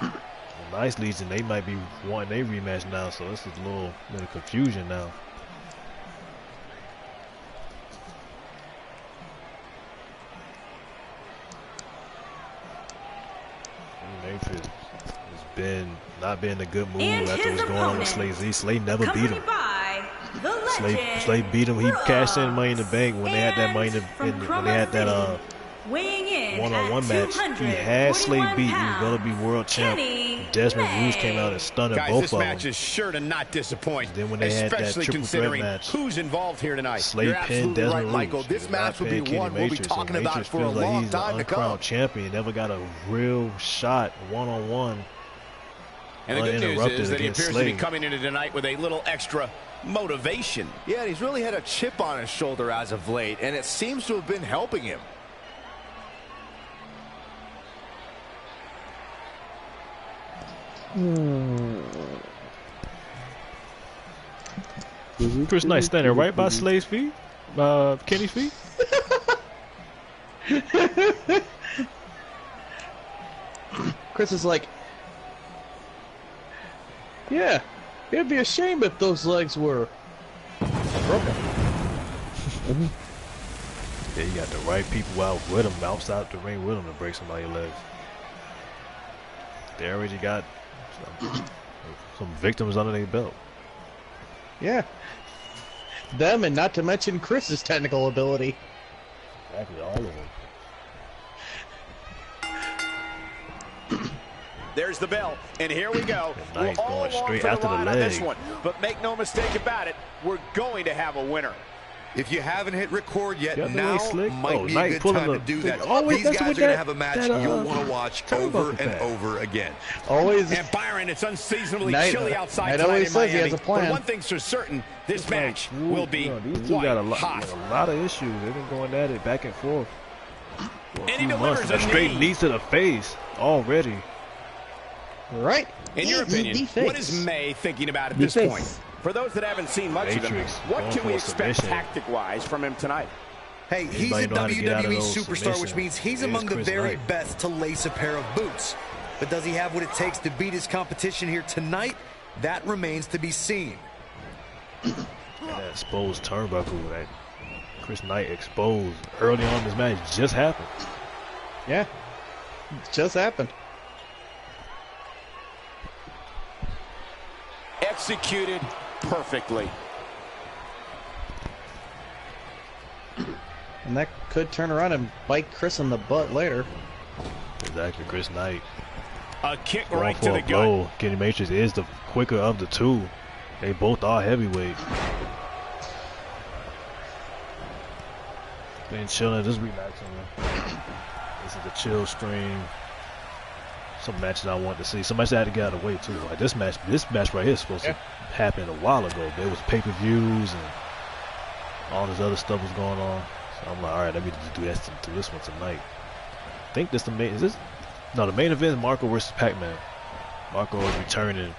The Nice Legion, they might be wanting a rematch now, so this is a little bit of confusion now. Matrix has not been a good move after what's going on with Slay Z. Slay never beat him. Slay beat him. He cashed in Money in the Bank when they had that when they had that one-on-one match. He had Slay beat. He was gonna be world champ. Desmond Rules came out and stunned both of them. This match is sure to not disappoint. Then when they had that triple threat match, who's involved here tonight. Slay pinned Desmond Rules. Michael. This match will be one we'll be talking about for a long time to come. Uncrowned champion, never got a real shot one-on-one. And the good news is that he appears to be coming into tonight with a little extra motivation. Yeah, and he's really had a chip on his shoulder as of late, and it seems to have been helping him. Chris Knight standing right by Slay's feet, Kenny's feet. Chris is like, yeah, it'd be a shame if those legs were broken. Yeah, you got the right people out with him, outside the ring with him to break somebody's legs. They already got some victims under their belt. Yeah. Them, and not to mention Chris's technical ability. Exactly, all of them. There's the bell, and here we go. Nice, We're all going straight along after for the ride on this leg. one, but make no mistake about it, we're going to have a winner. If you haven't hit record yet, Got the now leg slick. might be a Knight good pulling time to the- do that. always These messing guys are with going to that- have a match that, you'll want to watch turnbuckle over and pad. over again. Always. And Byron, it's unseasonably Knight- chilly outside Knight tonight always in says he Miami. has a plan. But one thing's for certain, this match will be these two white got a hot. lot of issues. They've been going at it back and forth for a And he few delivers months. a A straight knee. knee to the face already. Right. In your opinion, what is May thinking about at this point? For those that haven't seen much of him, Matrix what going can for we a expect submission. tactic-wise from him tonight? Hey, he's a Anybody know how to get out of WWE those superstar, which submissions? means he's It is among the Chris very Knight. best to lace a pair of boots. But does he have what it takes to beat his competition here tonight? That remains to be seen. And that exposed turnbuckle that Chris Knight exposed early on in this match just happened. Yeah. It just happened. Executed perfectly. And that could turn around and bite Chris in the butt later. Exactly, Chris Knight. A kick Going right for to the a gut. blow. Kenny Matrix is the quicker of the two. They both are heavyweight. Been chilling. Just relaxing. This is the chill stream. Some matches I want to see. Some matches I had to get out of the way too. Like this match right here is supposed to happen a while ago. There was pay-per-views and all this other stuff was going on. So I'm like, all right, let me just do this one tonight. I think this the main. Is this? No, the main event is Marco versus Pac-Man. Marco is returning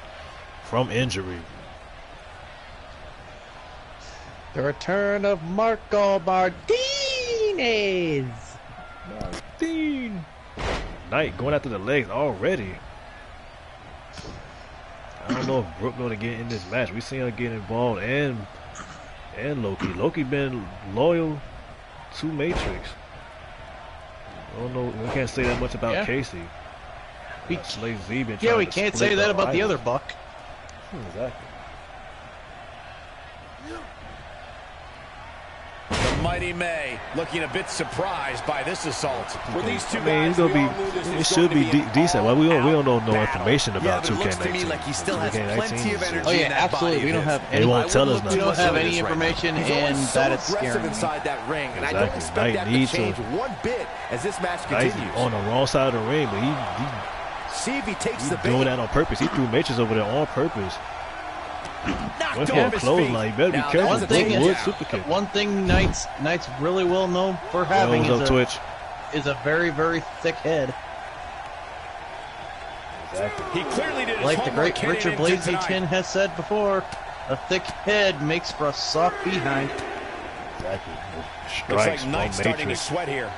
from injury. The return of Marco Martinez. Knight going after the legs already. I don't know if Brooke going to get in this match. We seen her get involved and Loki. Loki been loyal to Matrix. I don't know. We can't say that much about Casey. We can't say that about the other Buck. Exactly. The Mighty May looking a bit surprised by this assault. For these two guys, it should be decent. Well, we don't know no information about 2K19. Like he still has plenty of energy. Oh yeah, absolutely. We don't have any. They won't tell us nothing. We don't have any information, and that is scary. Inside that ring, and I don't expect that to change one bit as this match continues. On the wrong side of the ring, but he see if he takes the bait. Doing that on purpose. He threw Matrix over there on purpose. Went for a clothesline. You better be careful. One thing Knight's really well known for having is a very, very thick head. Exactly. He clearly did his like the great Richard Blaziken has said before, a thick head makes for a soft behind. Exactly. Looks like Knight's starting to sweat here.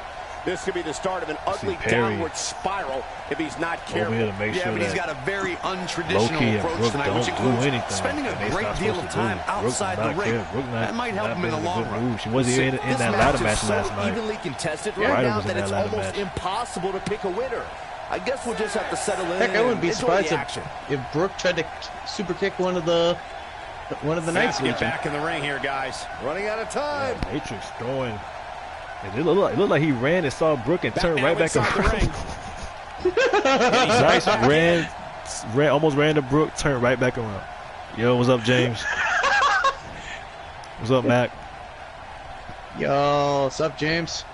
This could be the start of an ugly downward spiral if he's not careful. But he's got a very untraditional approach tonight, which includes spending a great deal of time outside the ring. That might help him in the long run. She wasn't even in that ladder match last night. Evenly contested right now that it's almost impossible to pick a winner. I guess we'll just have to settle in. Heck, I wouldn't be surprised if Brooke tried to super kick one of the Knights. Get back in the ring here, guys. Running out of time. Yeah, Matrix throwing. It looked like he ran and saw Brooke and turned right back around. Nice almost ran to Brooke, turned right back around. Yo, what's up, James? What's up, Mac? Yo, what's up, James?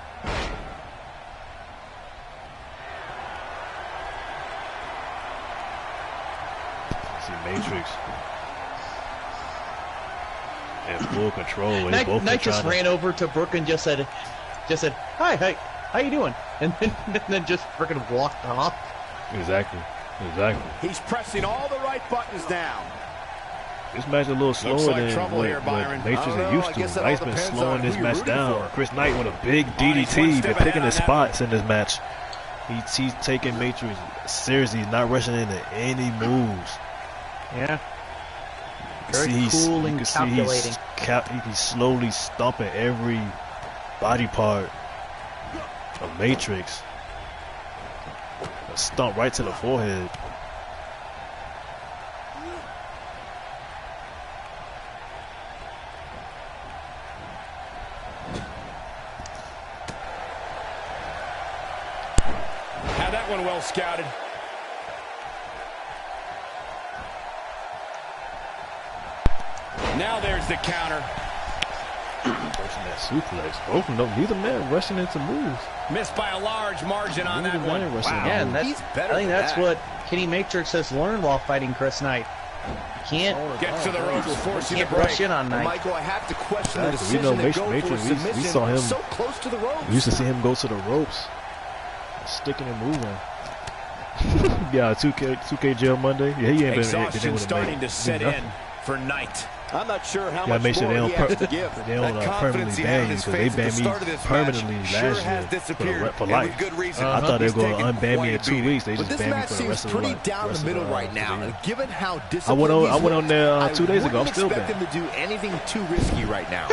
See Matrix in full control. Knight just ran over to Brooke and just said, "Hi, how you doing?" And then just freaking walked off. Exactly. He's pressing all the right buttons now. This match is a little slower than what Matrix is used to. Knight's been slowing this match down. Chris Knight with a big DDT, been picking his spots in this match. He's taking Matrix seriously. He's not rushing into any moves. Yeah. Very cool and calculating. He's slowly stomping every body part of Matrix. A stomp right to the forehead. Had that one well scouted. Now there's the counter. Rushing that suplex. Both of them, neither man rushing into moves. Missed by a large margin on that one. Wow. Yeah, and I think that's what Kenny Matrix has learned while fighting Chris Knight. You can't get to the ropes, forcing the break. Rush in on Knight. Michael, I have to question the decision we know to go Matrix, for a submission we saw him so close to the ropes. We used to see him go to the ropes, sticking and moving. Yeah, 2K jail Monday. Yeah, he ain't been able to starting to set in for Knight. I'm not sure how much make sure more he has to give. They don't permanently ban you, because they banned me permanently last year for life. I thought they were going to unban me in 2 weeks. They just banned me for the rest of the life. Pretty down the middle right now. And given how I went on there 2 days ago. I'm still banned. I wouldn't expect him to do anything too risky right now.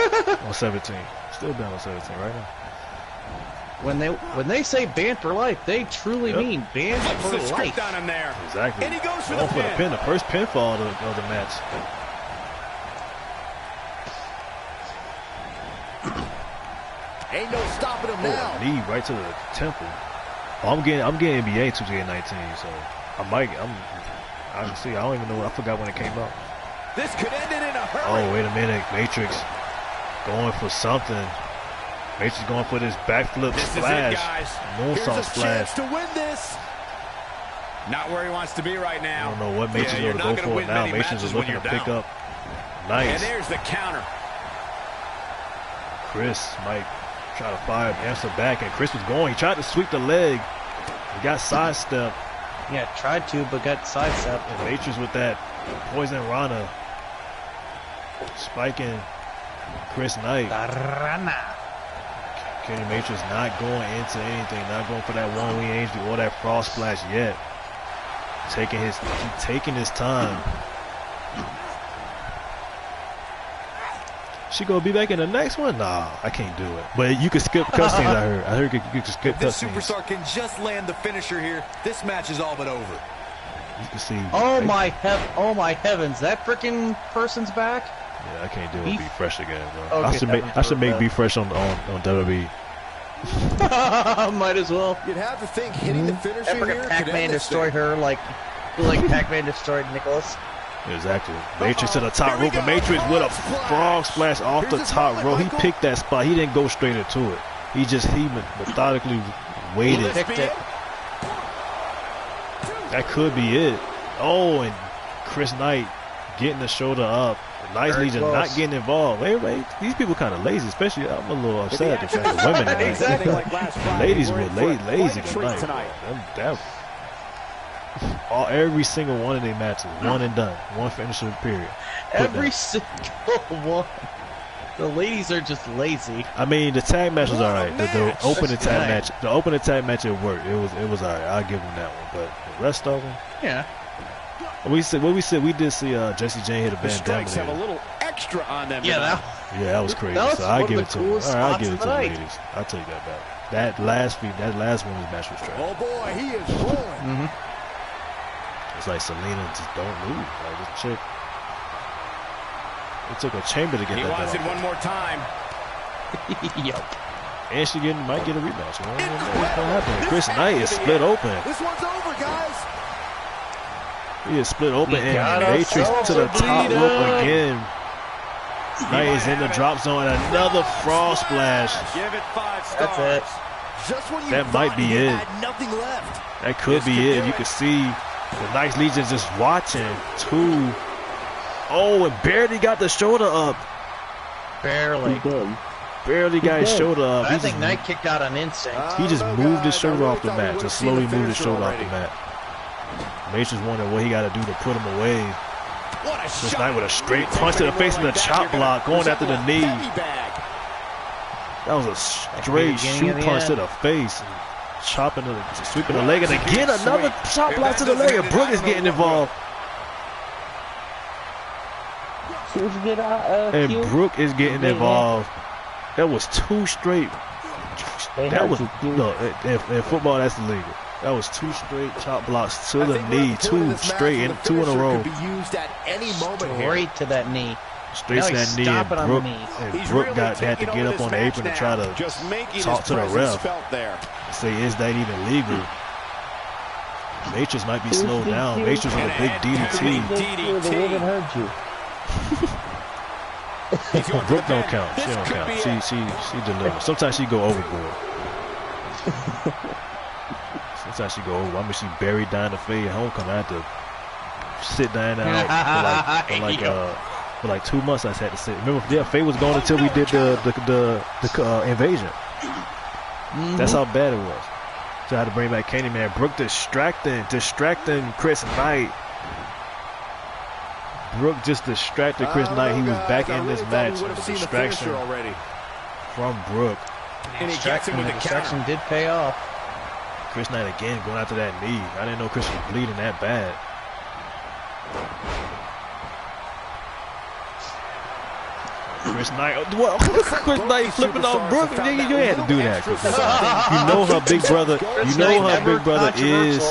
On 17. Still banned on 17 right now. When they say banned for life, they truly mean banned for life. On him there. Exactly. And he goes for the pin. The first pinfall of the match. Ain't no stopping him now. Knee right to the temple. Oh, I'm getting NBA 2K19, so I can see. I don't even know. I forgot when it came out. This could end it in a hurry. Oh, wait a minute. Matrix going for something. Matrix going for this backflip splash. Moonsault splash. To win this. Not where he wants to be right now. I don't know what Matrix is going to go for now. Matrix is looking to pick up. Nice. And there's the counter. Chris might try to fire answer back, and Chris was going. He tried to sweep the leg. He got sidestepped. Yeah, tried to, but got sidestepped. And Matrix with that Poison Rana spiking Chris Knight. Kenny Matrix not going into anything, not going for that one wing angel or that frost splash yet. Taking his time. She gonna be back in the next one? Nah, I can't do it. But you can skip cutscenes. I heard you can skip cutscenes. This superstar can just land the finisher here. This match is all but over. You can see. Oh my heavens! That freaking person's back. Yeah, I can't do it. Be fresh again, bro. Okay, I should make Be Fresh on WWE. Might as well. You'd have to think hitting the finisher here. Pac-Man destroyed her like Pac-Man destroyed Nicholas. Exactly. Matrix to the top rope, and Matrix with a frog splash off the top rope. He picked that spot. He didn't go straight into it. He methodically waited. Picked it. That could be it. Oh, and Chris Knight getting the shoulder up. Nice Legion not getting involved. Wait. These people kind of lazy, especially I'm a little upset at the fact that women tonight. Exactly. Ladies were lazy tonight. Every single one of their matches, one and done, one finisher period. Every single one. The ladies are just lazy. I mean, the tag match was alright. The opening tag match, it worked. It was alright. I'll give them that one. But the rest of them, yeah. We did see Jesse Jane hit a bandana. Have a little extra on them. Yeah, that was crazy. So I give it to them. I'll give it to the ladies. I'll take that back. That last women's match was trash. Oh boy, he is rolling. It's like Selena just don't move. Like this chick. It took a chamber to get that done. He wants it one more time. Yep. And she might get a rematch. What's gonna happen? Chris Knight is split open. This one's over, guys. He is split open and Matrix to the top rope again. Knight is in the drop zone. Another frog splash. Give it 5 stars. That's it. Just when you that might be it. Had nothing left. That could be it. You can see the Nice Legion just watching. Oh, and barely got the shoulder up. Barely got his shoulder up. I think Knight kicked out on instinct. He just moved his shoulder off the mat. Just slowly moved his shoulder off the mat. Matrix wondering what he got to do to put him away. Chris Knight with a straight punch to the face and the chop block going after the knee. That was a straight shoe punch to the face. Sweeping the leg, and again another chop block to the leg, and Brooke is getting involved. And Brooke is getting involved. That was 2 straight. That was in football, that's illegal. That was 2 straight chop blocks to the knee, 2 straight, and 2 in a row. Straight to that knee. Straight to that knee, and Brooke had to get up on the apron to try to talk to the ref. Say, is that even legal? Matrix might be slowed down. Matrix on a big DDT. Brooke don't count. She don't count. She delivers. Sometimes she go overboard. Sometimes she go over. I mean, she buried down the Fade homecoming. I had to sit down for like 2 months. I had to sit. Remember, Fade was gone until we did the invasion. That's how bad it was. So I had to bring back Candyman. Brooke distracting Chris Knight. Brooke just distracted Chris Knight. He was back in this match. The distraction from Brooke. And he gets him with the distraction did pay off. Chris Knight again going after that knee. I didn't know Chris was bleeding that bad. Chris Knight, Chris Knight flipping off Brooke. You had to do that. You know her big brother. You know her big brother is.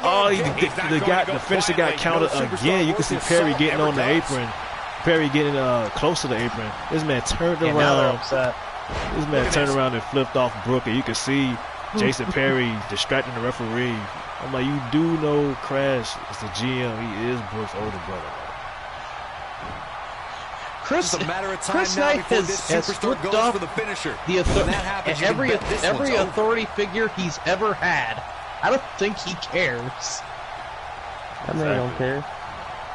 Oh, the finisher got counted again. You can see Perry getting on the apron. Perry getting close to the apron. This man turned around. This man turned around and flipped off Brooke, and you can see Jason Perry distracting the referee. I'm like, you do know Crash is the GM. He is Brooke's older brother. Chris Knight has flipped off for the finisher. Every authority figure he's ever had. I don't think he cares. I mean, I don't care.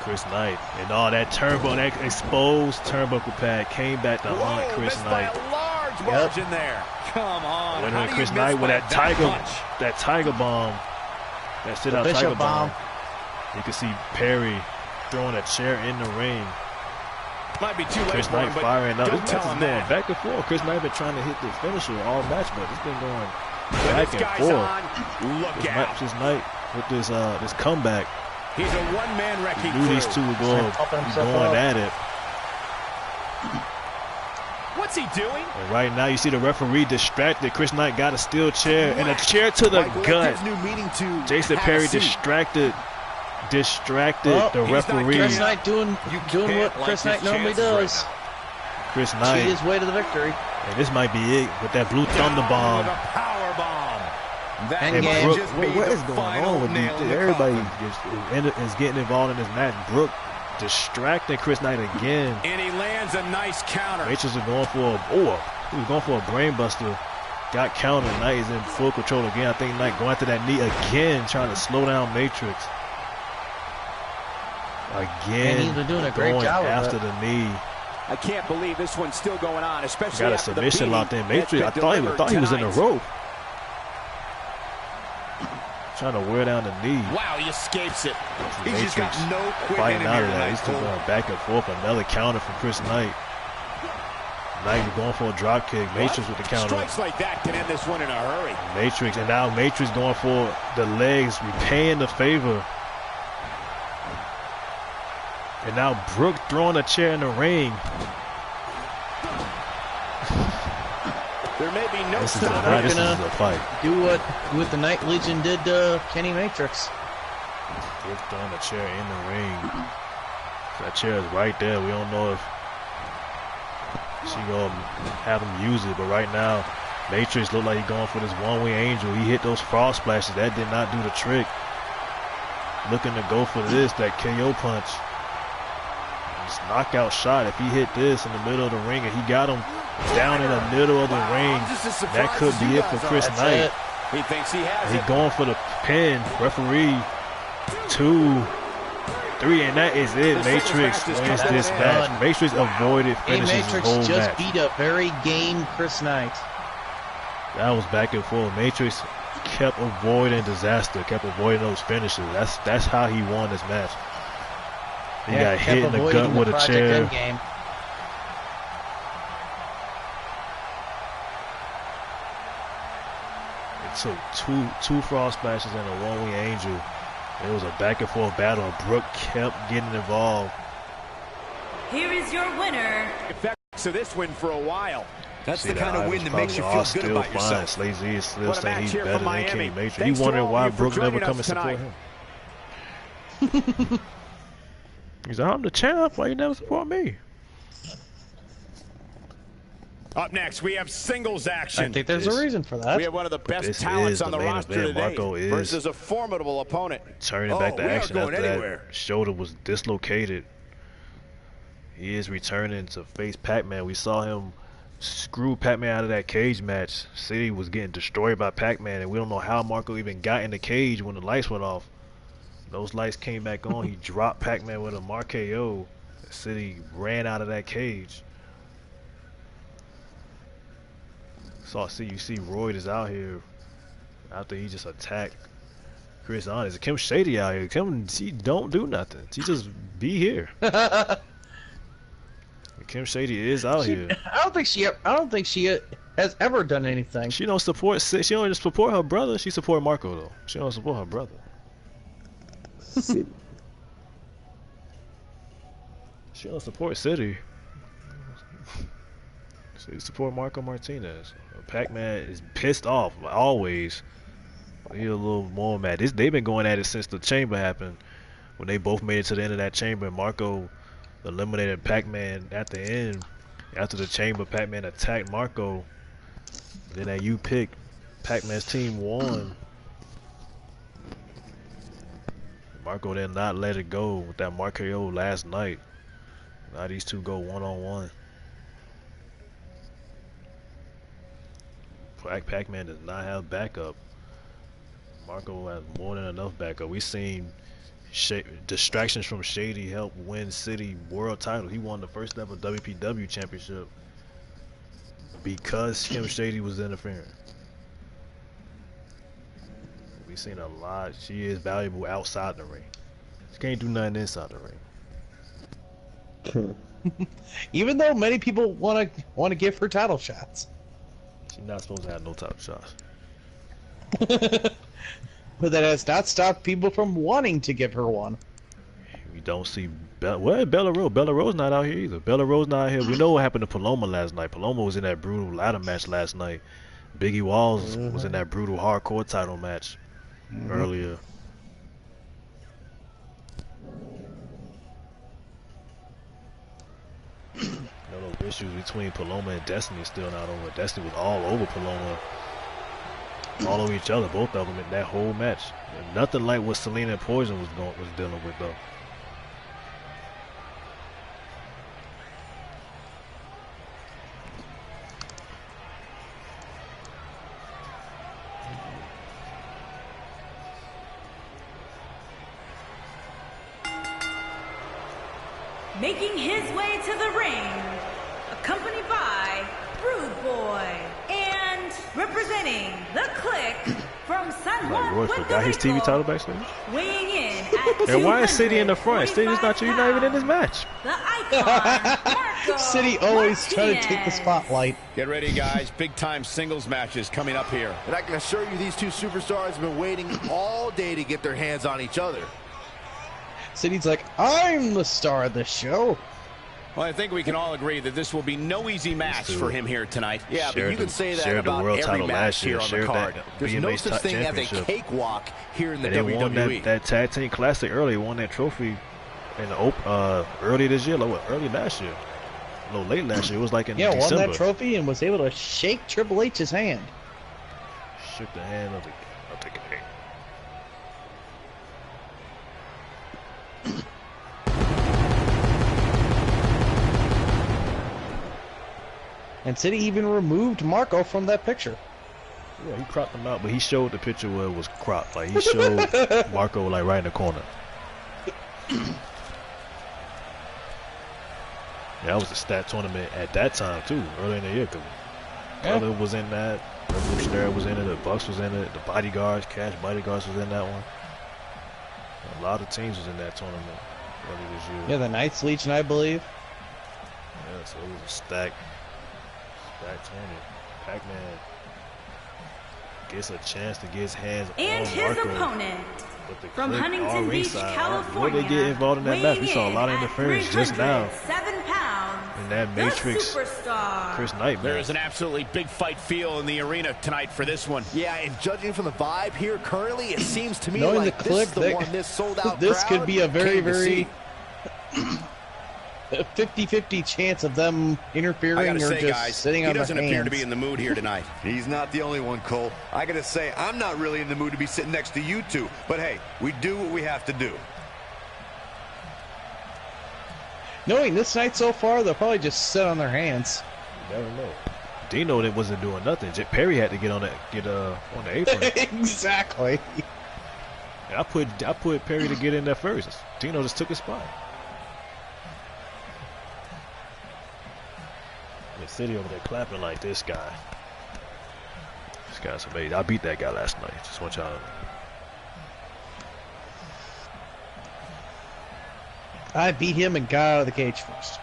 Chris Knight and all that exposed turnbuckle pad came back to haunt Chris Knight. In there. Come on. When Chris Knight with that tiger bomb, that sit out tiger bomb. You can see Perry throwing a chair in the ring. Might be too late. Chris Knight firing up. This match is going back and forth. Chris Knight been trying to hit the finisher all match, but it's been going back and forth. Look out. Chris Knight with this comeback. He's a one-man wrecking crew. These two were going at it. What's he doing? And right now, you see the referee distracted. Chris Knight got a steel chair and a chair to the gut. Jason Perry distracted the referee. Chris Knight doing what Chris Knight normally does. Chris Knight. Cheat his way to the victory. And this might be it with that blue thunder bomb. Power bomb. And Brooke, what is going on with these? Everybody is getting involved in this match. Brooke distracting Chris Knight again. And he lands a nice counter. Matrix is going for he was going for a brain buster. Got countered. Knight is in full control again. I think Knight going after that knee again, trying to slow down Matrix. Again, and he's been doing a great job after the knee. I can't believe this one's still going on, especially got a submission locked in. Matrix, I thought he was in the rope. Trying to wear down the knee. Wow, he escapes it. He's just got no quick fighting out of that. He's still going back and forth. Another counter from Chris Knight. Knight going for a drop kick. Matrix with the counter. Strikes like that can end this one in a hurry. Matrix, and now Matrix going for the legs, repaying the favor. And now Brooke throwing a chair in the ring. There may be no stop. This is a fight. Do what the Night Legion did to Kenny Matrix. Brooke throwing a chair in the ring. That chair is right there. We don't know if she gonna have him use it, but right now, Matrix looked like he's going for this one-wing angel. He hit those frost splashes. That did not do the trick. Looking to go for this, that KO punch. This knockout shot. If he hit this in the middle of the ring and he got him down in the middle of the ring, that could be it for Chris Knight. He thinks he has it. He's going for the pin. Referee 2, 3, and that is it. Matrix wins this match. Matrix avoided finishes his whole match. Matrix just beat a very game Chris Knight. That was back and forth. Matrix kept avoiding disaster, kept avoiding those finishes. That's how he won this match. He got hit in the gut with a chair. It took two frost splashes and a one-wing angel. It was a back and forth battle. Brooke kept getting involved. Here is your winner. So this win for a while. That's the kind of win that makes you feel good about yourself. Slay Z is still saying he's better than Kenny Matrix. He wondering why Brooke never come and support him. He's like, I'm the champ. Why you never support me? Up next, we have singles action. I think there's a reason for that. We have one of the best talents on the roster today versus a formidable opponent. Turning back to action after that shoulder was dislocated. He is returning to face Pac-Man. We saw him screw Pac-Man out of that cage match. City was getting destroyed by Pac-Man, and we don't know how Marco even got in the cage when the lights went off. Those lights came back on. He dropped Pac-Man with a RKO. City ran out of that cage. You see Royd is out here after he just attacked Chris Honest. Kim Shady out here. Kim, she don't do nothing. She just be here. Kim Shady is out here. I don't think she has ever done anything. She don't support. She don't just support her brother. She support Marco though. She don't support her brother. She don't support City. She support Marco Martinez. Pac-Man is pissed off always. He's a little more mad. They've been going at it since the chamber happened. When they both made it to the end of that chamber, and Marco eliminated Pac-Man at the end. After the chamber, Pac-Man attacked Marco. Then that you pick, Pac-Man's team won. Marco did not let it go with that RKO last night. Now these two go one-on-one. Pac-Man does not have backup. Marco has more than enough backup. We've seen distractions from Shady help win City world title. He won the first ever WPW championship because Kim Shady was interfering. We've seen a lot. She is valuable outside the ring. She can't do nothing inside the ring. Even though many people want to give her title shots. She's not supposed to have no title shots. But that has not stopped people from wanting to give her one. We don't see Bella Rose. Bella Rose not out here either. Bella Rose not out here. We know what happened to Paloma last night. Paloma was in that brutal ladder match last night. Biggie Walls was in that brutal hardcore title match earlier. No issues between Paloma and Destiny still not over. Destiny was all over Paloma. All over each other, both of them in that whole match. And nothing like what Selena and Poison was dealing with though. Making his way to the ring, accompanied by Rude Boy, and representing the Click from San Juan, Roy Puerto forgot his TV Rico, title backstage. weighing in at And why is City in the front? City's not even in this match. The icon, Marco City always Martinez. trying to take the spotlight. Get ready, guys. Big-time singles matches coming up here. And I can assure you these two superstars have been waiting all day to get their hands on each other. City's like, I'm the star of this show. Well, I think we can all agree that this will be no easy match for him here tonight. Yeah, but you can say that about every match here on the card. There's no such thing as a cakewalk here in the WWE. They won that tag team classic early. Won that trophy in the early this year, like early last year, a little late last year. It was like in December. Won that trophy and was able to shake Triple H's hand. Shook the hand of the game. And City even removed Marco from that picture. Yeah, he cropped him out, but he showed the picture where it was cropped. Like he showed Marco like right in the corner. Yeah, that was a stat tournament at that time too, early in the year. Brother was in that, Revolutionary was in it, the Bucks was in it, the Bodyguards, Cash Bodyguards was in that one. A lot of teams was in that tournament early this year. Yeah, the Knights Legion, I believe. Yeah, so it was a stack tournament. Pac-Man gets a chance to get his hands and on his Marco, opponent from Click Huntington Beach, ringside. California. Before they get involved in that match, we saw a lot of interference just now. 7 pounds. In that Matrix Chris Knight There match. is an absolutely big fight feel in the arena tonight for this one. Yeah, and judging from the vibe here currently, it seems to me Knowing like the this is Click, the one this sold out this crowd could be a very, came to very see. 50-50 chance of them interfering I gotta or say, just guys, sitting he on their doesn't hands. appear to be in the mood here tonight. He's not the only one, Cole. I gotta say, I'm not really in the mood to be sitting next to you two. But hey, we do what we have to do. Knowing this night so far, they'll probably just sit on their hands. You never know. Dino that wasn't doing nothing. Perry had to get on the apron. Exactly. And I put Perry to get in there first. Dino just took his spot. The City over there clapping like this guy. This guy's amazing. I beat that guy last night. Just want y'all to know. I beat him and got out of the cage first.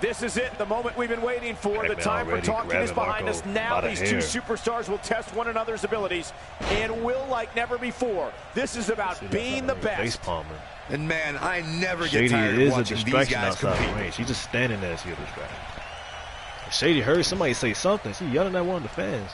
This is it, the moment we've been waiting for. The time for talking is behind us. Now these two superstars will test one another's abilities and will like never before. This is about being the best. And man, I never get Shady tired of is a watching these distraction guys outside compete. the ring. She's just standing there as a distraction. Shady heard somebody say something. She yelling at one of the fans.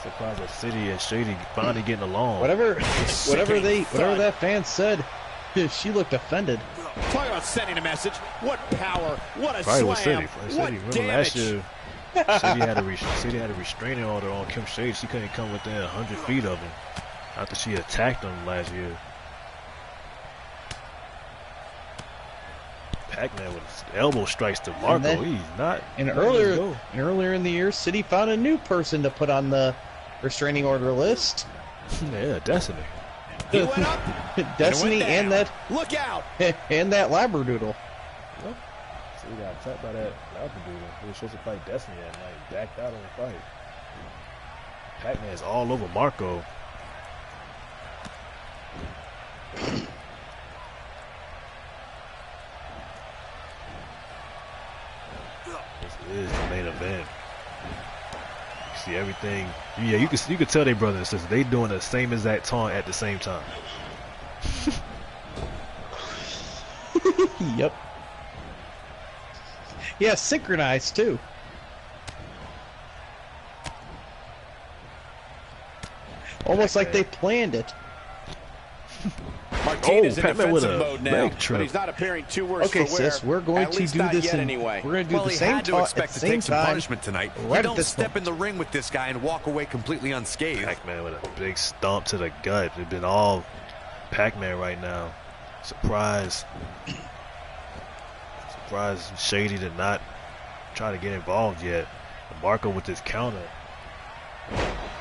Surprised that City and Shady finally getting along. Whatever that fan said, she looked offended. Talk about sending a message. What power, what a Probably slam, was City. what Remember damage. last year, City had a restraining order on Kim Shade. She couldn't come within 100 feet of him after she attacked him last year. Pac-Man with elbow strikes to Marco. He's not. And earlier in the year, City found a new person to put on the restraining order list. Yeah, Destiny. He went up. Destiny and that. Look out. And that Labradoodle. Yep. So we got attacked by that Labradoodle. We were supposed to fight Destiny that night. Backed out on the fight. Pac-Man's all over Marco. This is the main event. You see everything. Yeah, you can tell they brothers and sisters. They doing the same exact taunt at the same time. Yep. Yeah, synchronized too. Almost like they planned it. Martinez in defensive mode now, but he's not appearing too worse okay, for wear. sis, we're going to do this anyway. We're going to do the same had to expect to take some punishment tonight. Right you don't step in the ring with this guy and walk away completely unscathed. Pac-Man with a big stomp to the gut. It's been all Pac-Man right now. Surprise Shady did not try to get involved yet. Marco with his counter.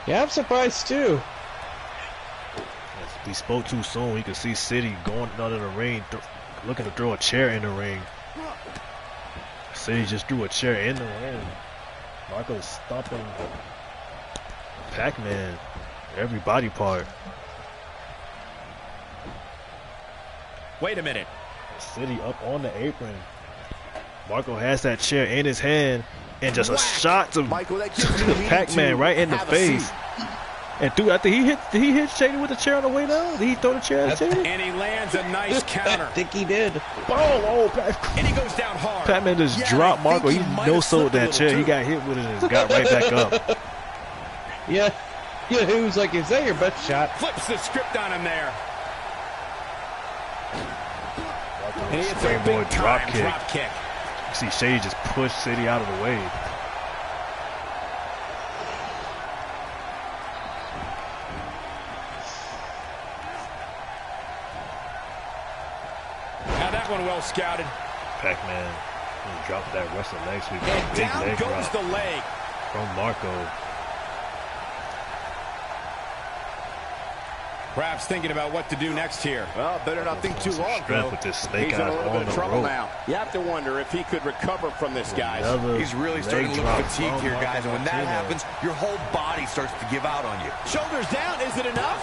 Yeah, I'm surprised too. We spoke too soon. We could see City going out of the ring, looking to throw a chair in the ring. City just threw a chair in the ring. Marco's stomping Pac-Man every body part. Wait a minute. City up on the apron. Marco has that chair in his hand and just a shot to Pac-Man right in the face. And I think he hit Shady with the chair on the way down. Did he throw the chair at Shady? And he lands a nice counter. I think he did. And he goes down hard. Pac-Man just dropped Marco. He no-sold that chair. He got hit with it and got right back up. Yeah, he was like, is that your best shot? Flips the script on him there. And he hits a big drop kick. You see Shady just push City out of the way. Now that one well scouted. Pac-Man dropped that wrestling leg sweep. And big down leg goes drop the leg. from Marco. Perhaps thinking about what to do next here. Well, better not think too long, bro. With this snake He's in a eyes little on bit of the trouble rope. now. You have to wonder if he could recover from this, guys. He's really starting to look fatigued here, guys. And when that happens, your whole body starts to give out on you. Shoulders down. Is it enough?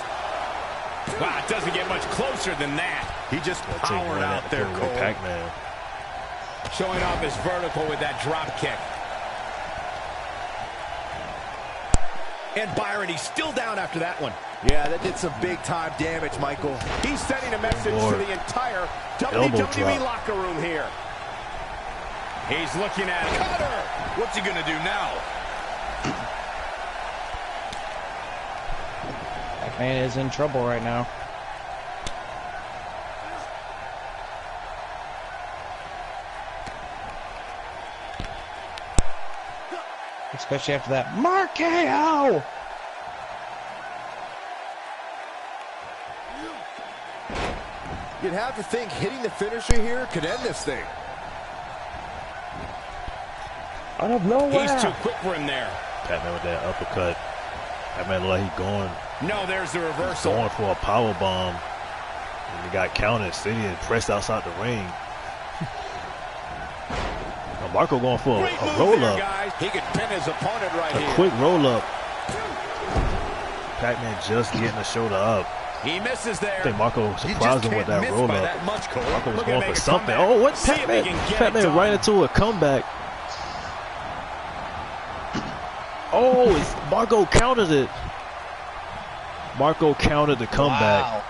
Wow, it doesn't get much closer than that. He just powered out there, Cole. Pac-Man. Showing off his vertical with that drop kick. And Byron, he's still down after that one. Yeah, that did some big-time damage, Michael. He's sending a message to the entire WWE locker room here. He's looking at it. Cutter! What's he going to do now? That man is in trouble right now. Especially after that RKO. You'd have to think hitting the finisher here could end this thing. Out of nowhere. He's too quick for him there. Pac-Man with that uppercut. Pac-Man looked like he's going. No, there's the reversal. Going for a power bomb. And he got counted. City and pressed outside the ring. Now Marco going for a roll-up. He could pin his opponent right here. A quick roll-up. Pac-Man just getting the shoulder up. He misses there. I think Marco surprised him with that roll-up. Marco was going for something. Comeback. Oh, what? Pac-Man right into a comeback. Oh, Marco countered it. Marco countered the comeback. Wow.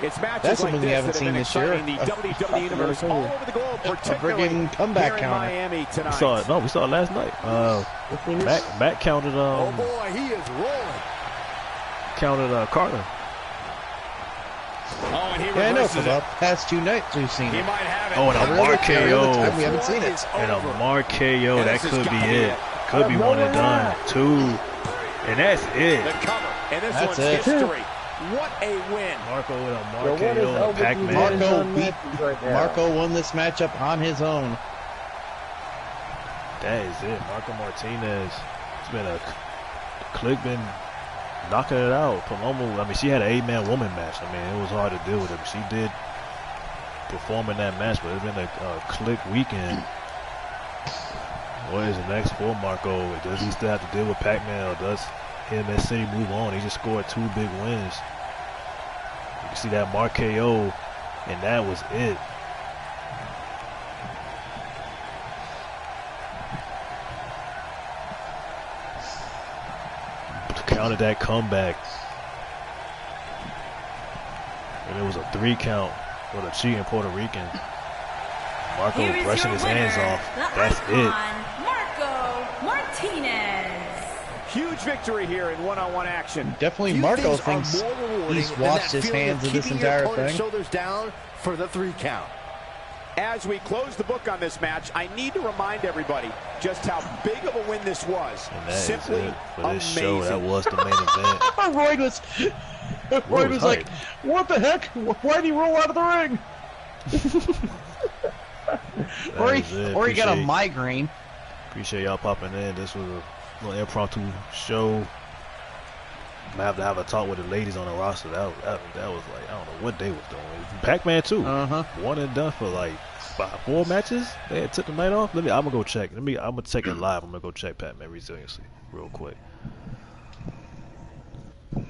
It's matches That's like something we haven't seen this year. The WWE Universe all over the globe, particularly friggin' comeback here in counter. Miami tonight. We saw it last night. Matt counted. Oh boy, he is rolling. Counted Carter. Oh, and he Yeah, I know. reverses For the it. past two nights we've seen He it. might have it. Oh, and a RKO. We haven't seen it. And a RKO. And That this could has be gotta be it. it. Could be one and done. Two. And that's it. The cover. And this That's one's it. history. What a win. Marco with a RKO and Pac-Man. Marco won this matchup on his own. That is it. Marco Martinez. It's been a click been knocking it out. Paloma, I mean, she had an 8-man woman match. I mean, it was hard to deal with her, but she did perform in that match. But it's been a click weekend. What is next for Marco? Does he still have to deal with Pac-Man, or does him and City move on? He just scored 2 big wins. You can see that Mark KO, and that was it. Counted that comeback, and it was a 3 count with a cheating Puerto Rican. Marco brushing his hands off. That's it. Marco Martinez. Huge victory here in one-on-one action. Definitely Marco thinks he's washed his hands of this entire thing. Shoulders down for the 3 count. As we close the book on this match, I need to remind everybody just how big of a win this was. Simply amazing. Show, that was the main event. Royd was like, what the heck? Why did he roll out of the ring? or he got a migraine. Appreciate y'all popping in. This was a little impromptu show. I have to have a talk with the ladies on the roster. That was like, I don't know what they was doing. Pac-Man too. One and done for like 4 matches. They had took the night off. I'm gonna go check. I'm gonna check it live. I'm gonna go check Pac-Man resiliency real quick. I'm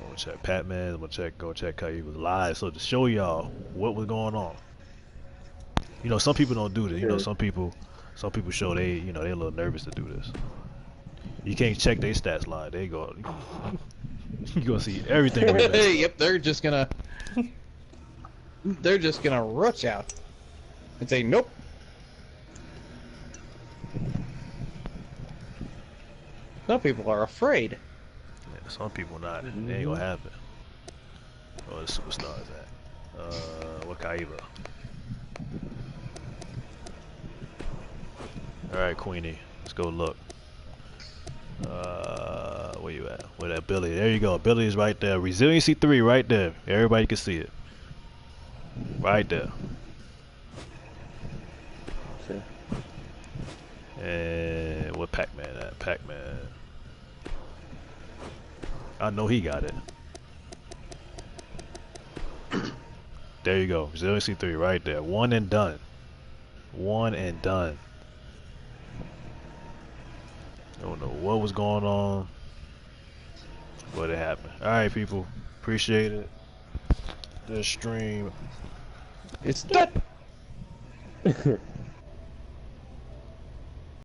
gonna check Pac-Man. I'm gonna go check how he was live. So to show y'all what was going on. You know, some people don't do this. You know, some people show they a little nervous to do this. You can't check their stats live. They go. You gonna see everything. Yep, they're just gonna rush out and say nope. Some people are afraid. Yeah, some people not. It ain't gonna happen. Oh, the superstar is that. Wakaiba. All right, Queenie. Let's go look. Where you at? Where that Billy? There you go. Billy is right there. Resiliency 3 right there. Everybody can see it. Right there. Okay. And what Pac-Man at? Pac-Man. I know he got it. There you go. Resiliency 3 right there. 1 and done. 1 and done. I don't know what was going on, but it happened. Alright, people. Appreciate it. This stream. It's done.